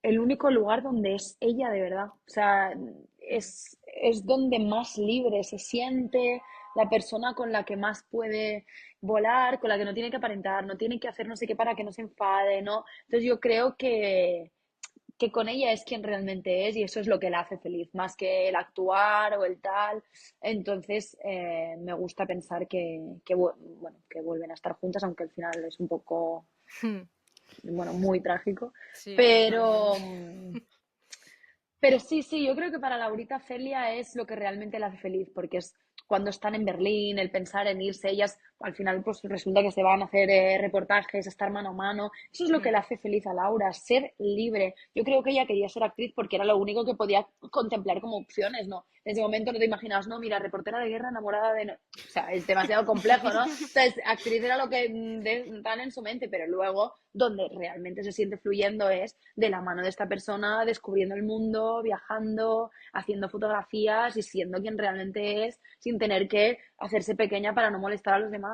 el único lugar donde es ella de verdad. O sea, Mm. es donde más libre se siente, la persona con la que más puede volar, con la que no tiene que aparentar, no tiene que hacer no sé qué para que no se enfade, ¿no? Entonces yo creo que con ella es quien realmente es y eso es lo que la hace feliz, más que el actuar o el tal. Entonces, me gusta pensar bueno, que vuelven a estar juntas, aunque al final es un poco, bueno, muy trágico. Sí, Pero, totalmente. pero sí, sí, yo creo que para Laurita Celia es lo que realmente la hace feliz, porque es cuando están en Berlín, el pensar en irse, ellas al final pues resulta que se van a hacer reportajes, estar mano a mano, eso es lo que le hace feliz a Laura, ser libre. Yo creo que ella quería ser actriz porque era lo único que podía contemplar como opciones, ¿no? En ese momento no te imaginas, no, mira, reportera de guerra enamorada de... O sea, es demasiado complejo, ¿no? Entonces, actriz era lo que dan en su mente, pero luego donde realmente se siente fluyendo es de la mano de esta persona, descubriendo el mundo, viajando, haciendo fotografías y siendo quien realmente es, sin tener que hacerse pequeña para no molestar a los demás.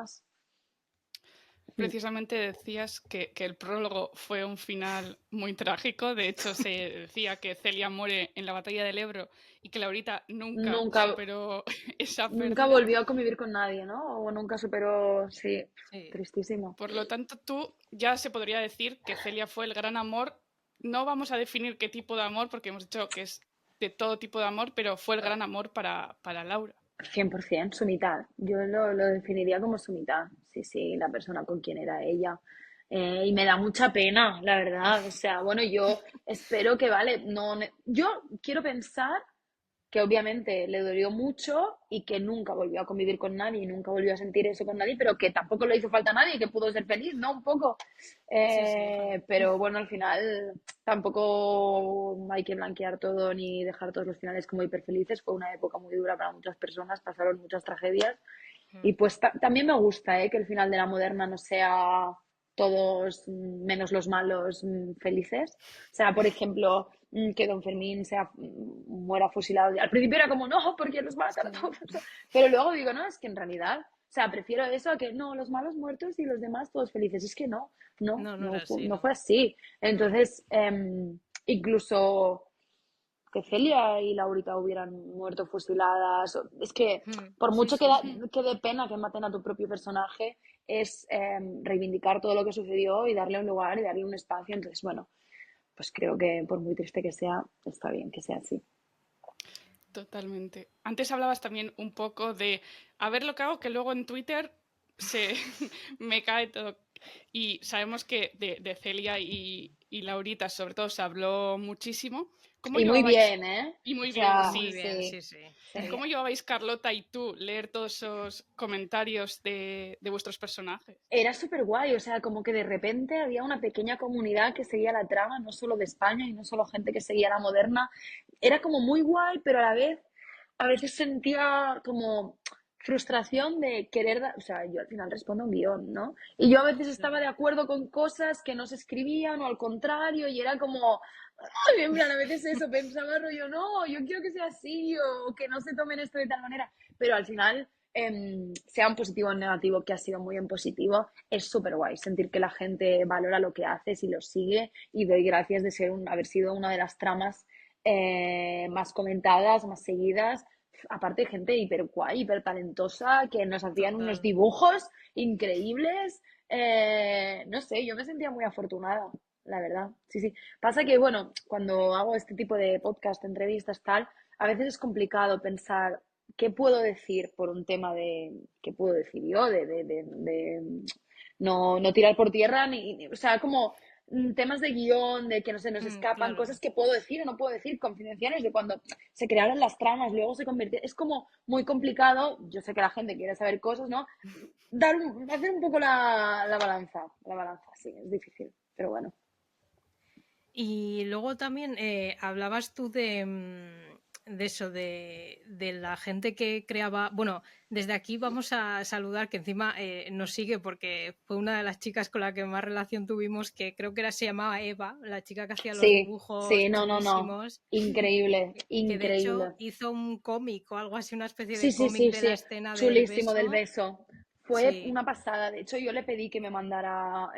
Precisamente decías que el prólogo fue un final muy trágico. De hecho, se decía que Celia muere en la batalla del Ebro y que Laurita nunca Nunca, superó esa nunca pérdida. volvió a convivir con nadie, ¿no? O nunca superó, sí, Sí. tristísimo. Por lo tanto, tú ya se podría decir que Celia fue el gran amor. No vamos a definir qué tipo de amor, porque hemos dicho que es de todo tipo de amor, pero fue el gran amor para Laura. 100%, su mitad. Yo lo definiría como su mitad. Sí, sí, la persona con quien era ella. Y me da mucha pena, la verdad. O sea, bueno, yo espero que, vale, no, yo quiero pensar que obviamente le dolió mucho y que nunca volvió a convivir con nadie y nunca volvió a sentir eso con nadie, pero que tampoco le hizo falta a nadie, que pudo ser feliz, ¿no? Un poco. Sí, sí. Pero bueno, al final tampoco hay que blanquear todo ni dejar todos los finales como hiperfelices. Fue una época muy dura para muchas personas, pasaron muchas tragedias. Y pues también me gusta, que el final de la moderna no sea todos menos los malos felices. O sea, por ejemplo, que Don Fermín muera fusilado. Al principio era como, no, porque los matan a Sí. todos. Pero luego digo, no, es que en realidad, o sea, prefiero eso a que no, los malos muertos y los demás todos felices. Es que no, no, No, no no, era así, no ¿no? fue así. Entonces, incluso que Celia y Laurita hubieran muerto fusiladas. Es que, por Sí, mucho sí, sí. que dé pena que maten a tu propio personaje, es reivindicar todo lo que sucedió y darle un lugar y darle un espacio. Entonces, bueno, pues creo que por muy triste que sea, está bien que sea así. Totalmente. Antes hablabas también un poco de a ver lo que hago, que luego en Twitter se me cae todo. Y sabemos que de Celia y Laurita, sobre todo, se habló muchísimo. ¿Cómo Y muy llevabais? bien, ¿eh? Y O muy bien, sea, Muy sí. bien, sí, sí, sí. sí. ¿Cómo llevabais Carlota y tú leer todos esos comentarios de vuestros personajes? Era súper guay, o sea, como que de repente había una pequeña comunidad que seguía la trama, no solo de España y no solo gente que seguía la moderna. Era como muy guay, pero a la vez, a veces sentía como frustración de querer, o sea, yo al final respondo un guión, ¿no? Y yo a veces estaba de Claro. acuerdo con cosas que no se escribían o al contrario, y era como, ay, en plan, a veces eso, pensaba rollo, no, yo quiero que sea así o que no se tomen esto de tal manera, pero al final sea en positivo o en negativo, que ha sido muy en positivo, es súper guay sentir que la gente valora lo que haces y lo sigue y doy gracias de haber sido una de las tramas más comentadas, más seguidas. Aparte, gente hiper guay, hiper talentosa, que nos hacían unos Total. dibujos increíbles. No sé, yo me sentía muy afortunada, la verdad. Sí, sí. Pasa que, bueno, cuando hago este tipo de podcast, entrevistas, tal, a veces es complicado pensar qué puedo decir por un tema de, qué puedo decir yo, de no tirar por tierra, o sea, como temas de guión, de que no se nos escapan, Claro. cosas que puedo decir o no puedo decir, confidenciales de cuando se crearon las tramas, luego se convirtió, es como muy complicado, yo sé que la gente quiere saber cosas, ¿no? Hacer un poco la balanza, sí, es difícil, pero bueno. Y luego también hablabas tú de eso, de la gente que creaba. Bueno, desde aquí vamos a saludar, que encima nos sigue porque fue una de las chicas con la que más relación tuvimos, que creo que se llamaba Eva, la chica que hacía los Sí, dibujos sí, no, no, no, chulísimos, increíble, que de hecho increíble. hizo un cómic o algo así, una especie Sí, de sí, cómic sí, de la sí, escena del chulísimo del beso. beso. Fue Sí, una pasada. De hecho, yo le pedí que me mandara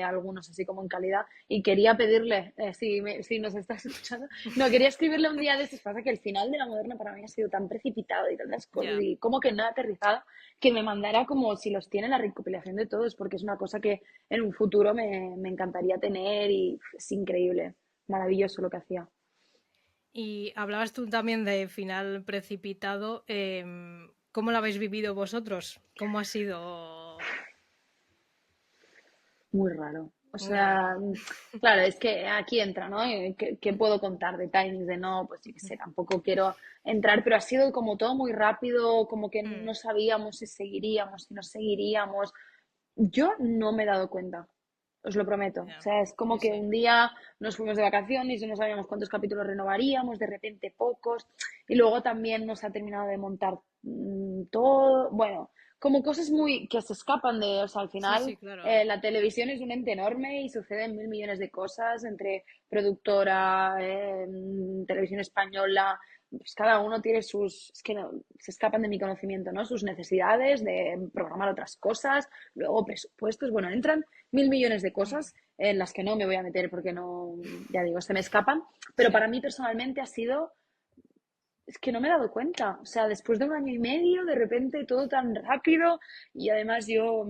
algunos así como en calidad y quería pedirle, si nos estás escuchando, no, quería escribirle un día de estos. Pasa que el final de la moderna para mí ha sido tan precipitado y tantas cosas ya. y como que no aterrizado que me mandara como si los tiene la recopilación de todos porque es una cosa que en un futuro me encantaría tener y es increíble. maravilloso lo que hacía. Y hablabas tú también de final precipitado. ¿Cómo lo habéis vivido vosotros? ¿Cómo ha sido? Muy raro. O Muy raro. sea, claro, es que aquí entra, ¿no? ¿Qué puedo contar de timings de no? Pues sí que sé, tampoco quiero entrar, pero ha sido como todo muy rápido, como que Mm, no sabíamos si seguiríamos, si no seguiríamos. Yo no me he dado cuenta, os lo prometo. O ya. sea, es como Sí, que sí. un día nos fuimos de vacaciones y no sabíamos cuántos capítulos renovaríamos, de repente pocos, y luego también nos ha terminado de montar todo. Bueno, como cosas muy que se escapan de, o sea, al Sí, final sí, claro. la televisión es un ente enorme y suceden mil millones de cosas entre productora, televisión española, pues cada uno tiene sus, es que no, se escapan de mi conocimiento, ¿no? Sus necesidades de programar otras cosas, luego presupuestos, bueno, entran mil millones de Mm, cosas en las que no me voy a meter porque no, ya digo, se me escapan, pero sí. para mí personalmente ha sido, es que no me he dado cuenta, o sea, después de un año y medio, de repente todo tan rápido y además yo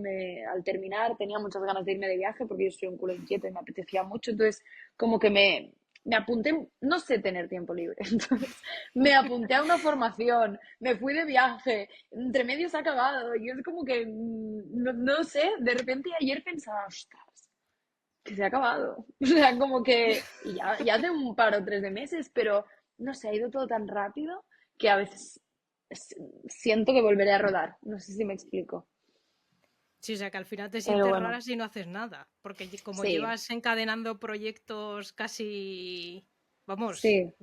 al terminar tenía muchas ganas de irme de viaje porque yo soy un culo inquieto y me apetecía mucho, entonces como que me apunté, no sé tener tiempo libre, entonces me apunté a una formación, me fui de viaje, entre medio se ha acabado y es como que, no sé, de repente ayer pensaba, ostras, que se ha acabado. O sea, como que, y ya hace un par o tres de meses, pero no sé, ha ido todo tan rápido que a veces s- siento que volveré a rodar. No sé si me explico. Sí, o sea, que al final te Pero sientes bueno, rara si no haces nada. Porque como sí, llevas encadenando proyectos casi, vamos, sí,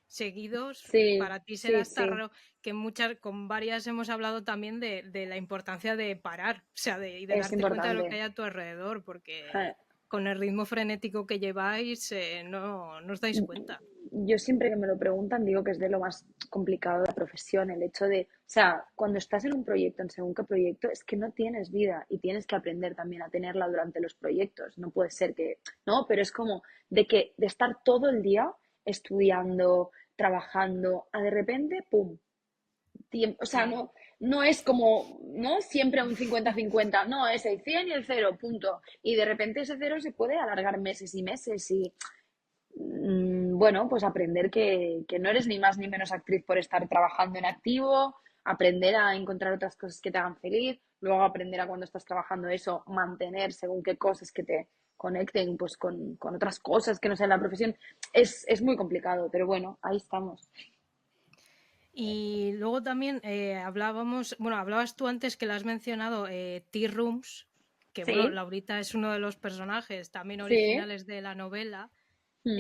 seguidos, sí, para ti será sí, hasta sí, raro que con varias hemos hablado también de la importancia de parar, o sea, y de es darte cuenta de lo que importante. hay a tu alrededor, Ja. porque con el ritmo frenético que lleváis, no os dais cuenta. Yo siempre que me lo preguntan digo que es de lo más complicado de la profesión, el hecho de, o sea, cuando estás en un proyecto, en según qué proyecto, es que no tienes vida y tienes que aprender también a tenerla durante los proyectos. No puede ser que, no, pero es como de estar todo el día estudiando, trabajando, a de repente, pum, o sea, Mm. no es como, ¿no? Siempre un 50-50, no, es el 100 y el cero, punto. Y de repente ese cero se puede alargar meses y meses y bueno, pues aprender que no eres ni más ni menos actriz por estar trabajando en activo, aprender a encontrar otras cosas que te hagan feliz, luego aprender a cuando estás trabajando eso, mantener según qué cosas que te conecten pues con otras cosas que no sean la profesión. Es muy complicado, pero bueno, ahí estamos. Y luego también hablabas tú antes que lo has mencionado, Tea Rooms, que bueno, Sí, Laurita es uno de los personajes también sí. originales de la novela. Mm.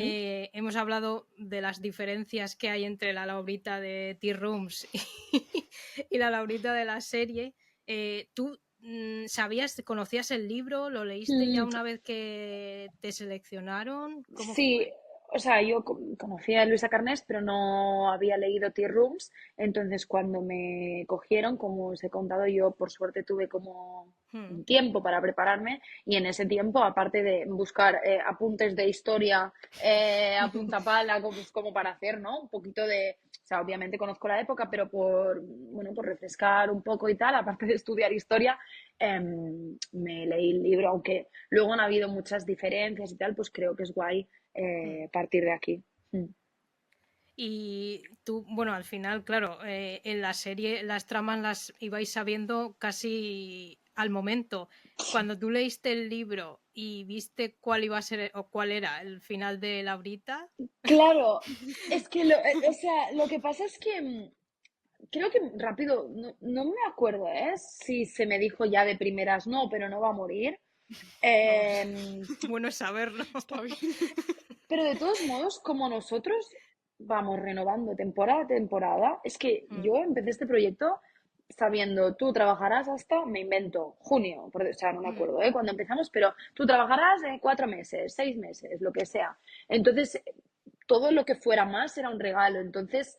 Hemos hablado de las diferencias que hay entre la Laurita de Tea Rooms y la Laurita de la serie. ¿Tú conocías el libro? ¿Lo leíste ya Mm, una vez que te seleccionaron? ¿Cómo Sí, fue? o sea, yo conocía a Luisa Carnés, pero no había leído Tea Rooms. Entonces, cuando me cogieron, como os he contado, yo por suerte tuve como Hmm. un tiempo para prepararme y en ese tiempo, aparte de buscar apuntes de historia a punta pala, como para hacer, ¿no? Un poquito de, o sea, obviamente conozco la época, pero bueno, por refrescar un poco y tal, aparte de estudiar historia, me leí el libro, aunque luego han habido muchas diferencias y tal, pues creo que es guay Hmm. partir de aquí. Mm. Y tú, bueno, al final, claro, en la serie las tramas las ibais sabiendo casi al momento. Cuando tú leíste el libro y viste cuál iba a ser o cuál era el final de Laurita. Claro, es que o sea, lo que pasa es que creo que rápido, no me acuerdo, ¿eh? Si se me dijo ya de primeras, no, pero no va a morir. No, Em, bueno saberlo. Está bien. pero de todos modos, como nosotros vamos renovando temporada a temporada, es que Mm, yo empecé este proyecto sabiendo, tú trabajarás hasta, me invento, junio, o sea, no me mm. acuerdo, cuando empezamos, pero tú trabajarás 4 meses, 6 meses, lo que sea. Entonces, todo lo que fuera más era un regalo. Entonces,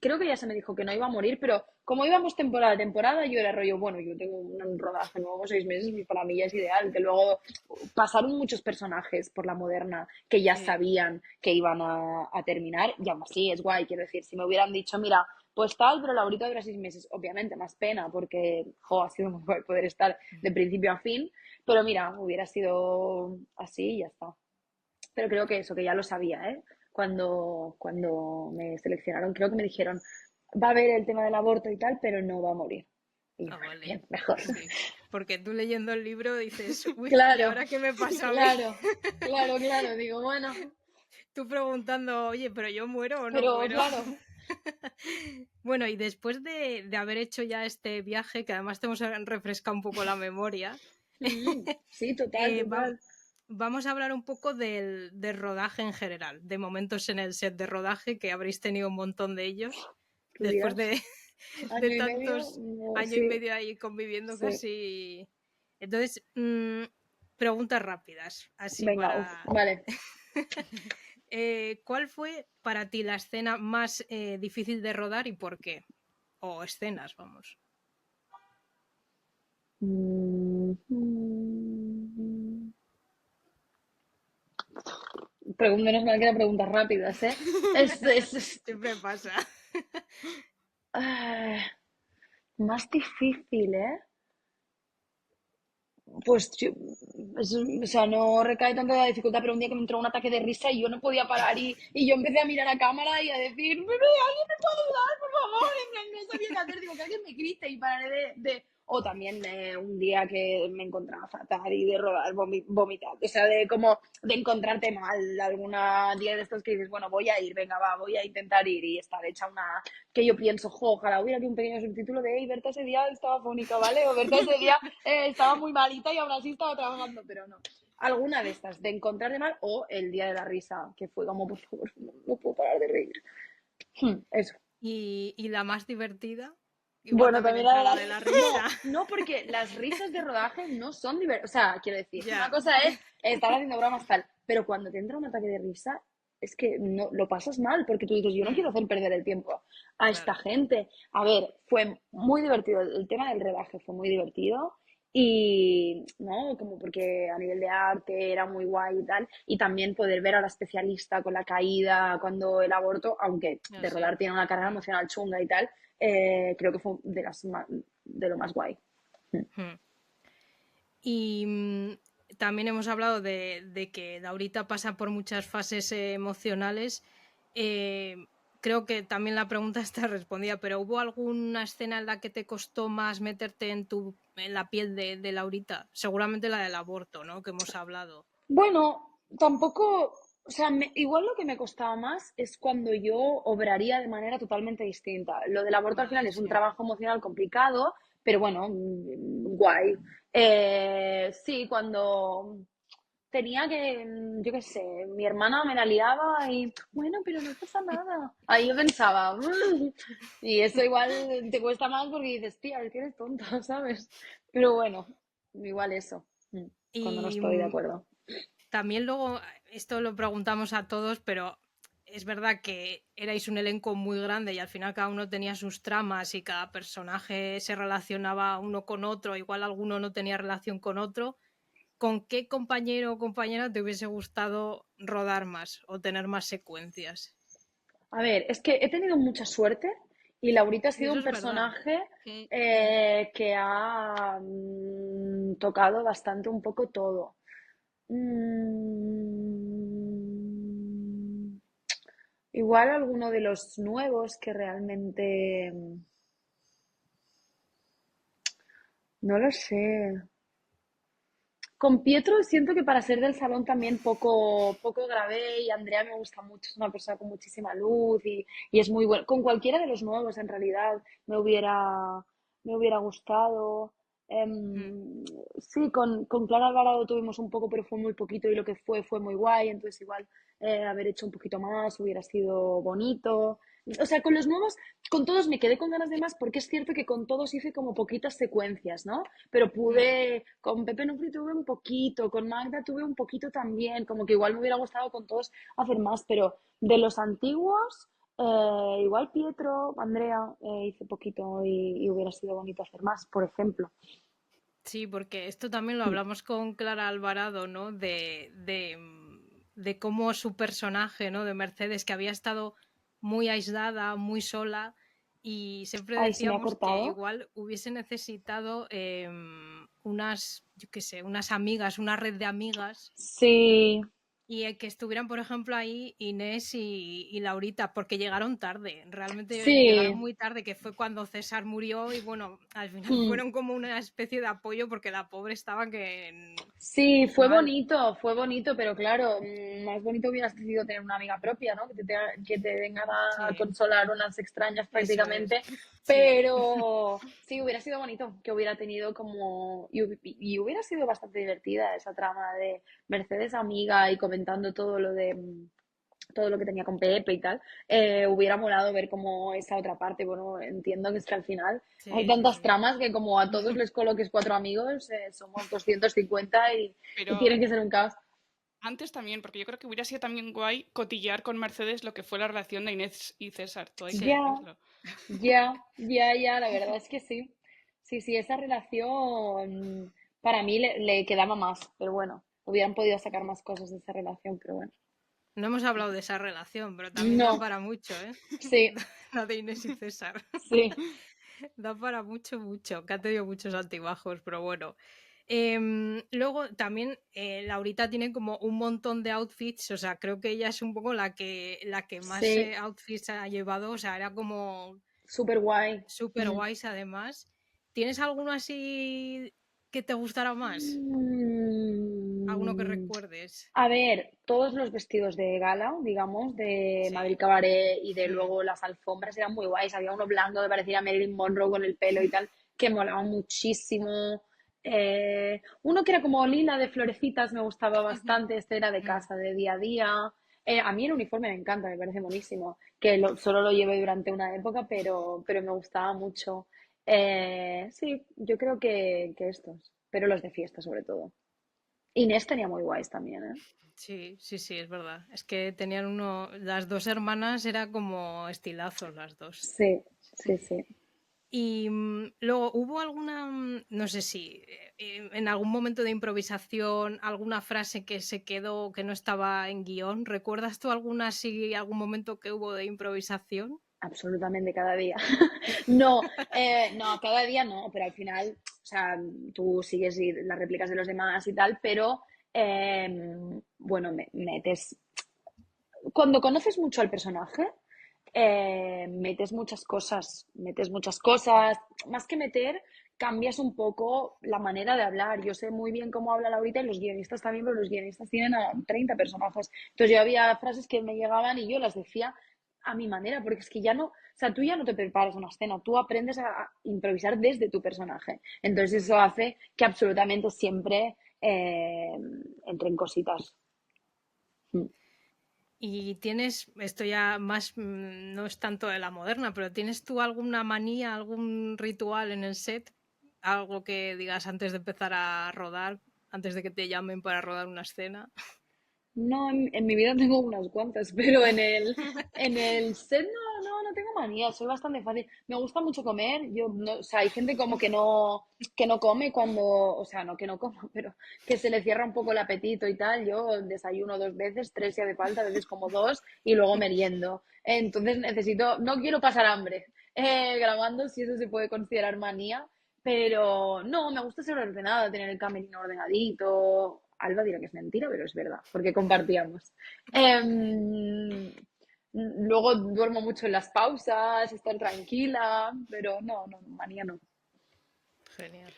creo que ya se me dijo que no iba a morir, pero como íbamos temporada a temporada, yo era rollo, bueno, yo tengo un rodaje nuevo, 6 meses, y para mí ya es ideal, que luego pasaron muchos personajes por la moderna que ya Sí. sabían que iban a terminar, y aún así es guay, quiero decir, si me hubieran dicho, mira, pues tal, pero Laurita dura 6 meses, obviamente más pena, porque, ha sido muy guay poder estar de principio a fin, pero mira, hubiera sido así y ya está. pero creo que eso, que ya lo sabía, ¿eh? Cuando me seleccionaron, creo que me dijeron, va a haber el tema del aborto y tal, pero no va a morir. Y yo, Ah, bueno, vale. bien, mejor. Sí. Porque tú leyendo el libro dices, uy, ¿y Claro, ahora qué me pasa a mí? claro, digo, bueno, Tú preguntando, oye, ¿pero yo muero o no pero muero? claro, Bueno, y después de haber hecho ya este viaje, que además te hemos refrescado un poco la memoria, sí, total, eh, va- total. vamos a hablar un poco del rodaje en general, de momentos en el set de rodaje, que habréis tenido un montón de ellos, Tú después dirás, de año y medio, tantos no, año y sí, medio ahí conviviendo sí. casi. Entonces, preguntas rápidas, así Venga, uf, para... vale. ¿Cuál fue para ti la escena más difícil de rodar y por qué? O escenas, vamos. Mm, mm. Menos mal que eran preguntas rápidas, ¿eh? Siempre pasa. Ah, más difícil, ¿eh? Pues, o sea, no recae tanto la dificultad, pero un día que me entró un ataque de risa y yo no podía parar y yo empecé a mirar a cámara y a decir, pero alguien me puede ayudar, por favor, en plan, no sabía qué hacer, digo, que alguien me grite y pararé de... O también un día que me encontraba fatal y de rodar, vomitar, o sea, de como de encontrarte mal, alguna día de estos que dices, bueno, voy a ir, venga, va, voy a intentar ir y estar hecha una... Que yo pienso, jo, ojalá hubiera aquí un pequeño subtítulo de, hey, Berta ese día estaba fónica, ¿vale? O Berta ese día estaba muy malita y aún así estaba trabajando, pero no. Alguna de estas, de encontrar de mal o el día de la risa, que fue como, por favor, no puedo parar de reír. Eso. ¿Y la más divertida? Igual Bueno, también también la entra de la la... de la No, risa. no, porque las risas de rodaje no son divertidas. O sea, quiero decir, una Ya, cosa es estar haciendo bromas tal, pero cuando te entra un ataque de risa, es que no lo pasas mal, porque tú dices, yo no quiero hacer perder el tiempo a esta claro. gente. A ver, fue muy divertido, el tema del rodaje fue muy divertido y, ¿no? Como porque a nivel de arte era muy guay y tal, y también poder ver a la especialista con la caída cuando el aborto, aunque No de sé. rodar tiene una carga emocional chunga y tal, creo que fue de lo más guay. Y también hemos hablado de que Laurita pasa por muchas fases emocionales. Eh, Creo que también la pregunta está respondida, pero ¿hubo alguna escena en la que te costó más meterte en la piel de Laurita? Seguramente la del aborto, ¿no? Que hemos hablado. Bueno, tampoco, o sea, igual lo que me costaba más es cuando yo obraría de manera totalmente distinta. Lo del aborto al final Vale, es un sí. trabajo emocional complicado, pero bueno, guay. Sí, cuando tenía que, yo qué sé, mi hermana me la liaba y, bueno, pero no pasa nada. Ahí yo pensaba, y eso igual te cuesta más porque dices, tía, es que eres tonta, ¿sabes? Pero bueno, igual eso, cuando no Y estoy de acuerdo. también luego, esto lo preguntamos a todos, pero es verdad que erais un elenco muy grande y al final cada uno tenía sus tramas y cada personaje se relacionaba uno con otro, igual alguno no tenía relación con otro. ¿Con qué compañero o compañera te hubiese gustado rodar más o tener más secuencias? A ver, es que he tenido mucha suerte y Laurita ha Sí, sido eso un es verdad. personaje Que, que ha tocado bastante un poco todo. Mm, igual alguno de los nuevos que realmente... no lo sé. Con Pietro siento que para ser del salón también poco grabé y Andrea me gusta mucho, es una persona con muchísima luz y es muy buena. Con cualquiera de los nuevos en realidad me hubiera gustado. mm, Sí, con Clara Alvarado tuvimos un poco, pero fue muy poquito y lo que fue muy guay, entonces igual haber hecho un poquito más hubiera sido bonito. O sea, con los nuevos, con todos me quedé con ganas de más porque es cierto que con todos hice como poquitas secuencias, ¿no? Pero mm. pude, con Pepe Nufri tuve un poquito, con Magda tuve un poquito también, como que igual me hubiera gustado con todos hacer más, pero de los antiguos, igual Pietro, Andrea, hice poquito y hubiera sido bonito hacer más, por ejemplo. Sí, porque esto también lo hablamos con Clara Alvarado, ¿no? De cómo su personaje, ¿no? De Mercedes, que había estado muy aislada, muy sola, y siempre Ay, se me ha decíamos que cortado. igual hubiese necesitado unas, yo qué sé, unas amigas, una red de amigas. Sí, Y que estuvieran, por ejemplo, ahí Inés y Laurita, porque llegaron tarde, realmente llegaron Sí. muy tarde, que fue cuando César murió y bueno, al final Mm. fueron como una especie de apoyo porque la pobre estaba que Sí, mal. fue bonito, pero claro, más bonito hubiera sido tener una amiga propia, ¿no? Que te vengan a Sí, consolar unas extrañas eso es. prácticamente, Sí, pero sí, hubiera sido bonito que hubiera tenido como... y hubiera sido bastante divertida esa trama de Mercedes amiga y comentando todo lo de... todo lo que tenía con Pepe y tal, hubiera molado ver como esa otra parte. Bueno, entiendo que es que al final hay sí, sí, tantas sí. tramas que como a todos les coloques cuatro amigos, somos 250 y Pero tienen que ser un caos. antes también, porque yo creo que hubiera sido también guay cotillear con Mercedes lo que fue la relación de Inés y César, todo hay que Ya, Sí. decirlo. ya, la verdad es que sí. Sí, sí, esa relación para mí le quedaba más, pero bueno, hubieran podido sacar más cosas de esa relación, pero bueno. No hemos hablado de esa relación, pero también da No, para mucho, ¿eh? sí, La de Inés y César. sí, Da para mucho, mucho, que ha tenido muchos altibajos, pero bueno. Luego también Laurita tiene como un montón de outfits, o sea, creo que ella es un poco la que más sí, outfits ha llevado, o sea, era como súper guay. súper guays además. ¿Tienes alguno así que te gustara más? ¿Alguno que Mm, recuerdes? A ver, todos los vestidos de gala, digamos, de Madrid Sí. Cabaret y de Mm, luego las alfombras eran muy guays. Había uno blanco que parecía Marilyn Monroe con el pelo y tal, que molaba muchísimo. Uno que era como lila de florecitas me gustaba ujú, bastante. Este era de mm. casa, de día a día. A mí el uniforme me encanta, me parece buenísimo. Que solo lo llevé durante una época, pero me gustaba mucho. Sí, yo creo que estos, pero los de fiesta sobre todo. Inés tenía muy guays también, ¿eh? Sí, sí, sí, es verdad. Es que tenían las dos hermanas era como estilazos las dos. Sí, sí, sí. Y luego, ¿hubo alguna, no sé si en algún momento de improvisación, alguna frase que se quedó, que no estaba en guión? ¿Recuerdas tú alguna así, algún momento que hubo de improvisación? Absolutamente cada día. No, no, cada día no, pero al final, o sea, tú sigues las réplicas de los demás y tal, pero bueno, metes. Cuando conoces mucho al personaje, metes muchas cosas, más que meter, cambias un poco la manera de hablar. Yo sé muy bien cómo habla Laurita y los guionistas también, pero los guionistas tienen a 30 personajes. Entonces yo había frases que me llegaban y yo las decía a mi manera, porque es que ya no, o sea, tú ya no te preparas una escena, tú aprendes a improvisar desde tu personaje. Entonces Mm. eso hace que absolutamente siempre entren cositas. Mm. Y tienes, esto ya más, no es tanto de la moderna, pero ¿tienes tú alguna manía, algún ritual en el set? Algo que digas antes de empezar a rodar, antes de que te llamen para rodar una escena. No, en mi vida tengo unas cuantas, pero en el set no tengo manía, soy bastante fácil. Me gusta mucho comer, yo, no, o sea, hay gente como que no come cuando, o sea, no que no coma, pero que se le cierra un poco el apetito y tal. Yo desayuno dos veces, tres si hace falta, a veces como dos y luego meriendo. Entonces no quiero pasar hambre grabando, si eso se puede considerar manía, pero no, me gusta ser ordenada, tener el camerino ordenadito. Alba dirá que es mentira, pero es verdad, porque compartíamos. Luego duermo mucho en las pausas, estar tranquila, pero no, manía no. Genial.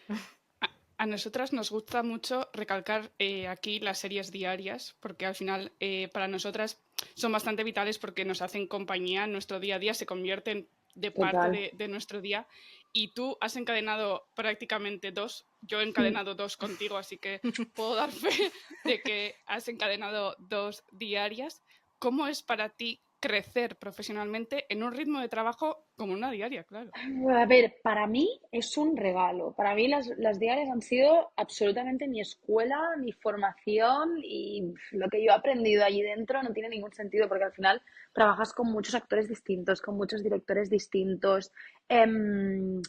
A nosotras nos gusta mucho recalcar aquí las series diarias, porque al final para nosotras son bastante vitales porque nos hacen compañía en nuestro día a día, se convierten de parte Total. de nuestro día. Y tú has encadenado prácticamente dos, yo he encadenado dos contigo, así que puedo dar fe de que has encadenado dos diarias. ¿Cómo es para ti crecer profesionalmente en un ritmo de trabajo como una diaria, claro? A ver, para mí es un regalo. Para mí las diarias han sido absolutamente mi escuela, mi formación y lo que yo he aprendido allí dentro no tiene ningún sentido porque al final trabajas con muchos actores distintos, con muchos directores distintos. Em,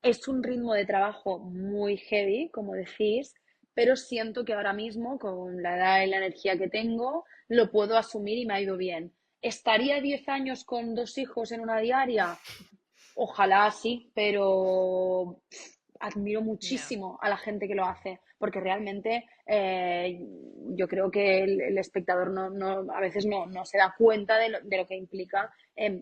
Es un ritmo de trabajo muy heavy, como decís, pero siento que ahora mismo, con la edad y la energía que tengo, lo puedo asumir y me ha ido bien. ¿Estaría 10 años con dos hijos en una diaria? Ojalá sí, pero admiro Ya. muchísimo a la gente que lo hace, porque realmente yo creo que el espectador a veces no se da cuenta de lo que implica,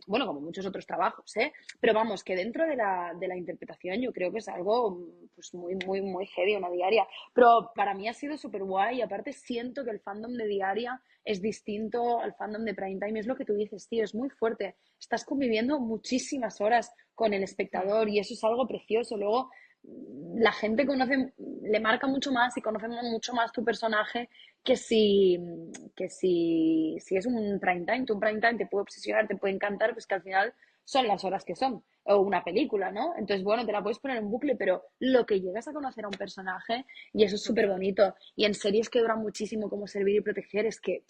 bueno, como muchos otros trabajos, ¿eh? Pero vamos, que dentro de la interpretación yo creo que es algo pues muy, muy, muy heavy, una diaria. Pero para mí ha sido súper guay y aparte siento que el fandom de diaria es distinto al fandom de prime time. Es lo que tú dices, tío, es muy fuerte. Estás conviviendo muchísimas horas con el Mm. espectador y eso es algo precioso. Luego la gente conoce, le marca mucho más y conoce mucho más tu personaje que si es un prime time. Tu prime time te puede obsesionar, te puede encantar, pues que al final son las horas que son. O una película, ¿no? Entonces, bueno, te la puedes poner en bucle, pero lo que llegas a conocer a un personaje, y eso es súper Total. bonito. Y en series que duran muchísimo, como Servir y Proteger, es que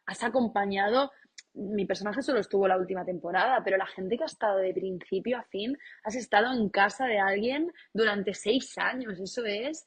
has acompañado. Mi personaje solo estuvo la última temporada, pero la gente que ha estado de principio a fin, has estado en casa de alguien durante 6 años. Eso es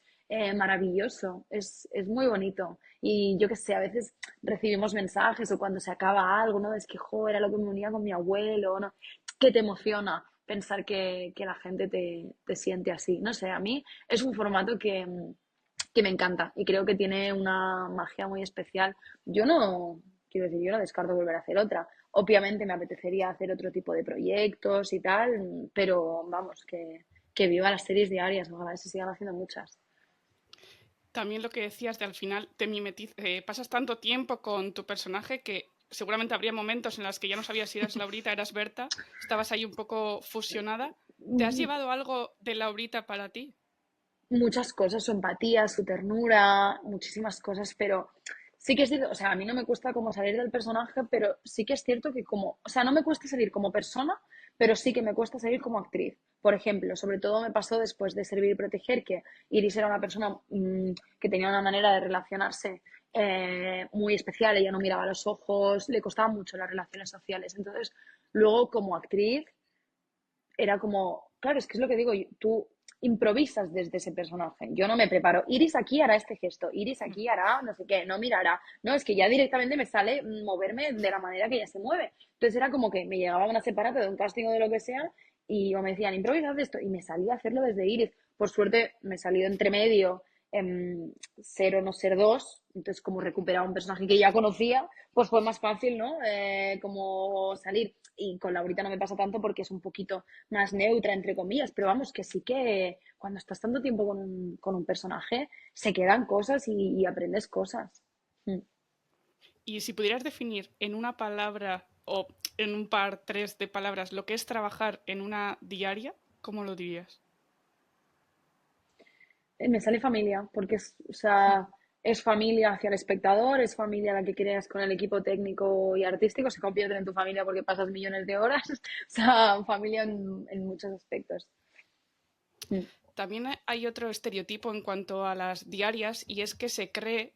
maravilloso, es muy bonito. Y yo qué sé, a veces recibimos mensajes o cuando se acaba algo, ¿no? Es que, jo, era lo que me unía con mi abuelo, ¿no? Que te emociona pensar que la gente te siente así. No sé, a mí es un formato que me encanta y creo que tiene una magia muy especial. Yo no, quiero decir, yo no descarto volver a hacer otra. Obviamente me apetecería hacer otro tipo de proyectos y tal, pero vamos, que viva las series diarias, ojalá se sigan haciendo muchas. También lo que decías de al final pasas tanto tiempo con tu personaje que seguramente habría momentos en los que ya no sabías si eras Laurita, eras Berta, estabas ahí un poco fusionada. ¿Te has llevado algo de Laurita para ti? Muchas cosas, su empatía, su ternura, muchísimas cosas, pero sí que es cierto, o sea, a mí no me cuesta como salir del personaje, pero sí que es cierto que como, o sea, no me cuesta salir como persona, pero sí que me cuesta salir como actriz. Por ejemplo, sobre todo me pasó después de Servir y Proteger, que Iris era una persona que tenía una manera de relacionarse muy especial, ella no miraba a los ojos, le costaban mucho las relaciones sociales. Entonces, luego como actriz era como, claro, es que es lo que digo, tú improvisas desde ese personaje. Yo no me preparo. Iris aquí hará este gesto, Iris Mm. aquí hará no sé qué, no mirará. No, es que ya directamente me sale moverme de la manera que ella se mueve. Entonces era como que me llegaba una separata de un casting o de lo que sea y o me decían, improvisad esto y me salía a hacerlo desde Iris. Por suerte me salió entre medio ser o no ser dos, entonces como recuperar un personaje que ya conocía, pues fue más fácil, ¿no? Como salir. Y con Laurita no me pasa tanto porque es un poquito más neutra, entre comillas, pero vamos, que sí que cuando estás tanto tiempo con un personaje, se quedan cosas y aprendes cosas. Mm. Y si pudieras definir en una palabra o en un par, tres de palabras lo que es trabajar en una diaria, ¿cómo lo dirías? Me sale familia, porque o sea, es familia hacia el espectador, es familia la que creas con el equipo técnico y artístico, se convierte en tu familia porque pasas millones de horas, o sea, familia en muchos aspectos. Mm. También hay otro estereotipo en cuanto a las diarias y es que se cree,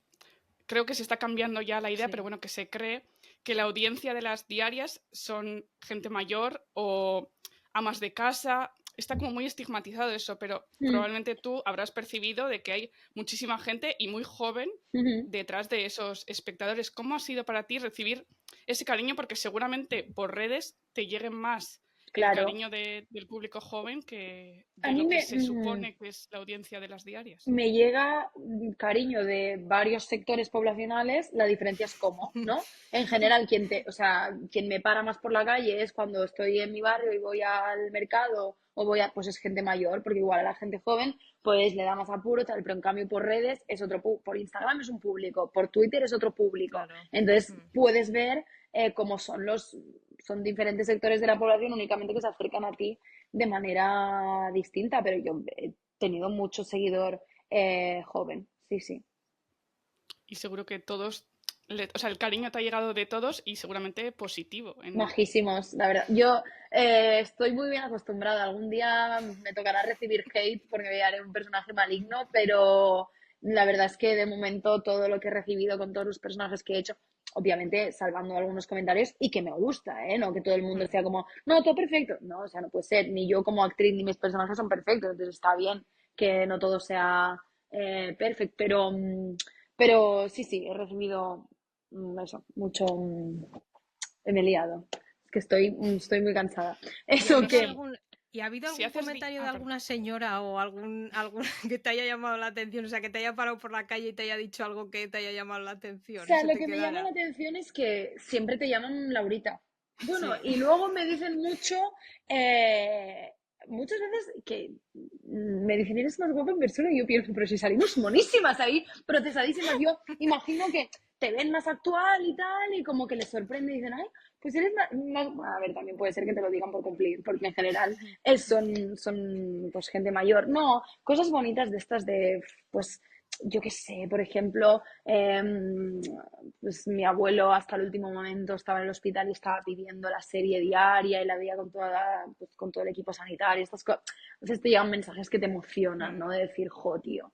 creo que se está cambiando ya la idea, pero Sí. bueno, que se cree que la audiencia de las diarias son gente mayor o amas de casa. Está como muy estigmatizado eso, pero Mm. probablemente tú habrás percibido de que hay muchísima gente y muy joven Ujú. detrás de esos espectadores. ¿Cómo ha sido para ti recibir ese cariño? Porque seguramente por redes te lleguen más el Claro. cariño del público joven que A de mí lo que se supone que es la audiencia de las diarias. me llega cariño de varios sectores poblacionales, la diferencia es cómo, ¿no? En general, o sea, quien me para más por la calle es cuando estoy en mi barrio y voy al mercado o pues es gente mayor, porque igual a la gente joven, pues le da más apuro, tal, pero en cambio por redes es por Instagram es un público, por Twitter es otro público. Claro. Entonces Mm. puedes ver cómo son diferentes sectores de la población únicamente que se acercan a ti de manera distinta, pero yo he tenido mucho seguidor joven, sí, sí. Y seguro que todos, o sea, el cariño te ha llegado de todos y seguramente positivo. Majísimos, la verdad. Yo estoy muy bien acostumbrada. Algún día me tocará recibir hate porque me haré un personaje maligno, pero la verdad es que de momento todo lo que he recibido con todos los personajes que he hecho, obviamente salvando algunos comentarios y que me gusta, ¿eh? No que todo el mundo Mm. sea como, no, todo perfecto. No, o sea, no puede ser. Ni yo como actriz ni mis personajes son perfectos. Entonces está bien que no todo sea perfecto, pero sí, sí, he recibido eso, mucho. Me he liado. Es que estoy muy cansada. ¿Y has Eso visto que. algún, ¿Y ha habido Si algún haces comentario de perdón. alguna señora o algún que te haya llamado la atención? O sea, que te haya parado por la calle y te haya dicho algo que te haya llamado la O atención y sea, se lo te que me llama la quedara. atención es que siempre te llaman Laurita. Bueno, Sí. y luego me dicen mucho, eh, muchas veces que me dicen, eres más guapa en persona, y yo pienso, pero si salimos monísimas ahí, procesadísimas. Yo imagino que te ven más actual y tal, y como que les sorprende y dicen, ay, pues eres a ver, también puede ser que te lo digan por cumplir, porque en general son pues gente mayor. No, cosas bonitas de estas de, pues, yo qué sé, por ejemplo, pues mi abuelo hasta el último momento estaba en el hospital y estaba pidiendo la serie diaria y la veía con pues, con todo el equipo sanitario, estas cosas. Entonces te llegan mensajes que te emocionan, ¿no? De decir, jo, tío,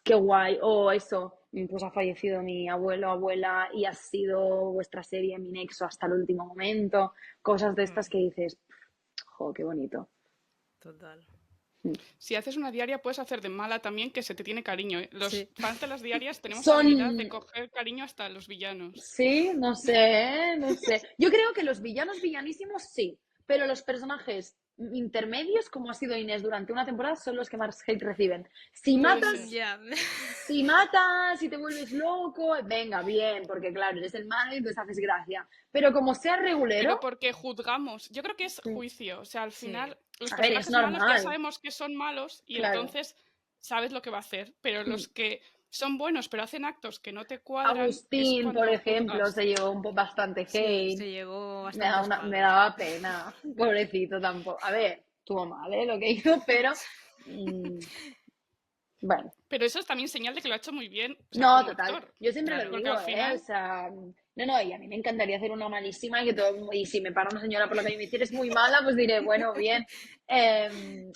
qué guay. O eso, pues ha fallecido mi abuelo, abuela y ha sido vuestra serie mi nexo hasta el último momento. Cosas de estas Mm, que dices, jo, qué bonito. total. Si haces una diaria, puedes hacer de mala también, que se te tiene cariño, ¿eh? Los Sí. fans de las diarias tenemos Son, habilidad de coger cariño hasta a los villanos. sí, no sé, no sé. Yo creo que los villanos villanísimos sí, pero los personajes intermedios, como ha sido Inés durante una temporada, son los que más hate reciben. Si Puede ser. Ya. si matas, si te vuelves loco, venga, bien, porque claro, eres el malo y entonces haces gracia. Pero como sea Pero regulero, porque juzgamos. Yo creo que es sí. juicio. O sea, al Sí. final, los A ver, es personajes malos ya normal, sabemos que son malos y claro. entonces sabes lo que va a hacer. Pero los que son buenos pero hacen actos que no te cuadran es Agustín, por cuando ejemplo, juzgas. se llevó bastante Sí, hate. se llevó Me bastantes me palos. daba pena, pobrecito tampoco. A ver, estuvo mal, ¿eh? Lo que hizo, pero mm, bueno. Pero eso es también señal de que lo ha hecho muy bien, o sea, No, como total. actor. Yo siempre lo Claro. Porque digo, al ¿eh? O final, sea, no, no, y a mí me encantaría hacer una malísima y que todo, y si me para una señora por la calle y me dice, eres muy mala, pues diré, bueno, bien.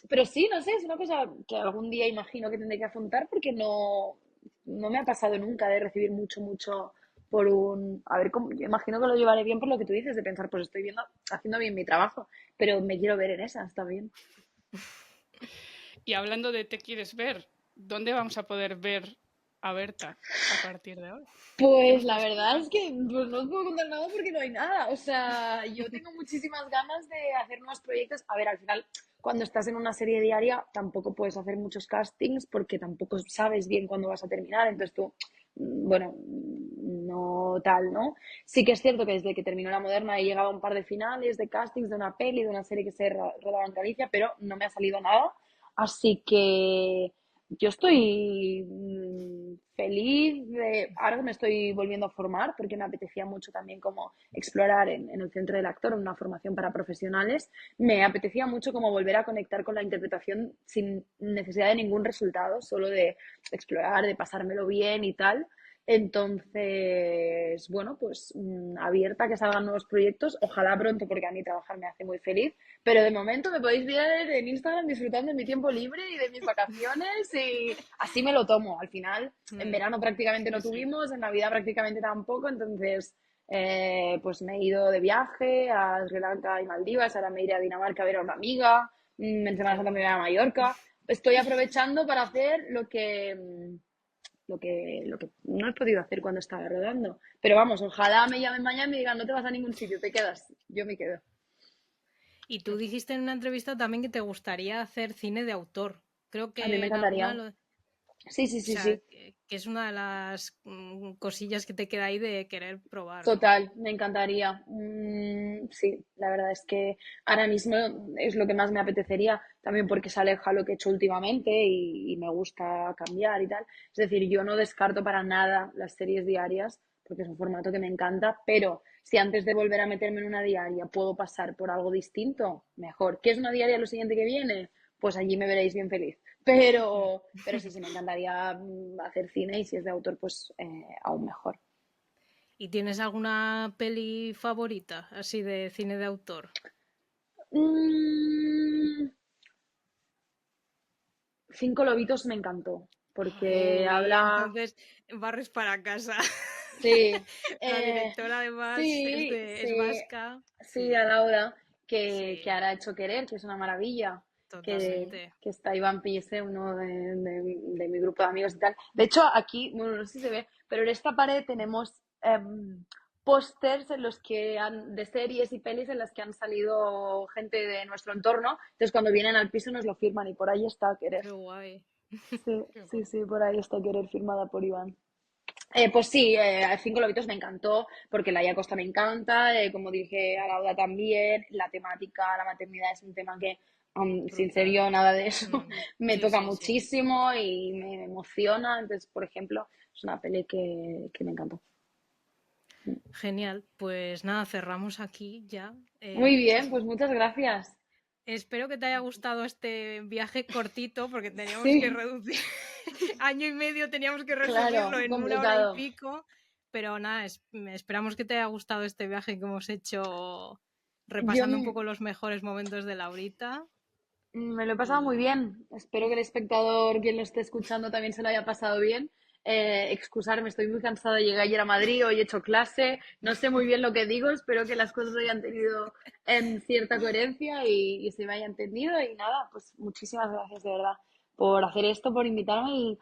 Pero sí, no sé, es una cosa que algún día imagino que tendré que afrontar porque no me ha pasado nunca de recibir mucho por un... A ver, cómo, yo imagino que lo llevaré bien por lo que tú dices, de pensar, pues estoy haciendo bien mi trabajo, pero me quiero ver en esa, está bien. y hablando de te quieres ver, ¿dónde vamos a poder ver a Berta a partir de ahora? ¿Qué Pues nos la puedes verdad contar? es que pues, no os puedo contar nada porque no hay nada. O sea, yo tengo muchísimas ganas de hacer nuevos proyectos. A ver, al final, cuando estás en una serie diaria, tampoco puedes hacer muchos castings porque tampoco sabes bien cuándo vas a terminar. Entonces tú, bueno, no tal, ¿no? Sí que es cierto que desde que terminó La Moderna he llegado a un par de finales de castings de una peli, de una serie que se rodaba en Galicia, pero no me ha salido nada. Así que yo estoy feliz de... Ahora me estoy volviendo a formar porque me apetecía mucho también como explorar en el Centro del Actor, en una formación para profesionales. Me apetecía mucho como volver a conectar con la interpretación sin necesidad de ningún resultado, solo de explorar, de pasármelo bien y tal. Entonces, bueno, pues abierta a que salgan nuevos proyectos. Ojalá pronto porque a mí trabajar me hace muy feliz. Pero de momento me podéis ver en Instagram disfrutando de mi tiempo libre y de mis vacaciones y así me lo tomo. Al final, en Mm, verano prácticamente no Sí, sí. tuvimos, en Navidad prácticamente tampoco, entonces pues me he ido de viaje a Sri Lanka y Maldivas, ahora me iré a Dinamarca a ver a una amiga, en Semana qué Santa me voy guay. a Mallorca. Estoy aprovechando para hacer lo que no he podido hacer cuando estaba rodando. Pero vamos, ojalá me llamen mañana y me digan, no te vas a ningún sitio, te quedas. Yo me quedo. Y tú dijiste en una entrevista también que te gustaría hacer cine de autor. Creo A mí que me en alguna encantaría. Sí, sí, o sí, sea, sí. que es una de las cosillas que te queda ahí de querer probar, ¿no? Total, me encantaría. Sí, la verdad es que ahora mismo es lo que más me apetecería, también porque se aleja lo que he hecho últimamente y me gusta cambiar y tal. Es decir, yo no descarto para nada las series diarias, porque es un formato que me encanta, pero si antes de volver a meterme en una diaria puedo pasar por algo distinto, mejor. ¿Qué es una diaria lo siguiente que viene? Pues allí me veréis bien feliz. Pero sí, sí, me encantaría hacer cine y si es de autor, pues aún mejor. ¿Y tienes alguna peli favorita, así de cine de autor? Mm, Cinco lobitos me encantó, porque Uy, habla, entonces barres para casa. sí, La directora además es sí, vasca. sí, a Sí, Laura, que sí, ahora ha hecho querer, que es una maravilla, totalmente. que está Iván Pise, uno de mi grupo de amigos y tal. De hecho, aquí, bueno, no sé si se ve, pero en esta pared tenemos pósters en los que de series y pelis en las que han salido gente de nuestro entorno. Entonces, cuando vienen al piso nos lo firman y por ahí está Querer. Qué guay. Sí, Qué sí, guay. sí, por ahí está Querer firmada por Iván. Pues sí, a Cinco Lobitos me encantó porque Laia Costa me encanta, como dije a Lauda también, la temática, la maternidad es un tema que, sin ser Brutal. yo nada de eso, Mm. me Sí, toca sí, sí. muchísimo y me emociona. Entonces, por ejemplo, es una peli que me encantó. Genial. Pues nada, cerramos aquí ya. Muy bien, pues muchas gracias. Espero que te haya gustado este viaje cortito, porque teníamos que Sí, reducir. Año y medio teníamos que claro, resumirlo en 1 hora y complicado. pico. Pero nada, esperamos que te haya gustado este viaje que hemos hecho Yo repasando un poco los mejores momentos de Laurita. me lo he pasado muy Y bien. Espero que el espectador, quien lo esté escuchando, también se lo haya pasado bien. Excusarme, estoy muy cansada. Llegué ayer a Madrid, hoy he hecho clase. No sé muy bien lo que digo, espero que las cosas hayan tenido cierta coherencia y se me haya entendido. Y nada, pues muchísimas gracias de verdad por hacer esto, por invitarme y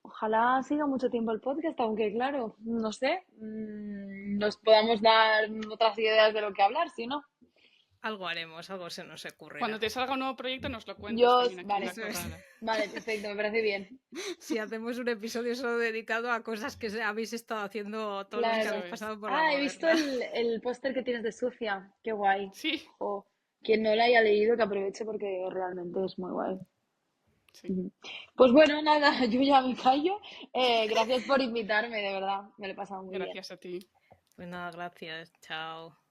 ojalá siga mucho tiempo el podcast, aunque claro, no sé, nos podamos dar otras ideas de lo que hablar, si no. algo haremos, algo se nos ocurrirá. Cuando te salga un nuevo proyecto nos lo cuentas Yo, también aquí en La vale, Eso es. Corrala. vale, perfecto, me parece bien. Si hacemos un episodio solo dedicado a cosas que habéis estado haciendo todos los que Claro. Eso habéis es. pasado por la Ah, he visto moderna. el póster que tienes de Sucia. Qué guay. Sí, Jo, quien no lo haya leído, que aproveche porque realmente es muy guay. sí. Ujú. Pues bueno, nada, yo ya me callo. Gracias por invitarme, de verdad. Me lo he pasado muy bien. Gracias a ti. Pues nada, gracias. Chao.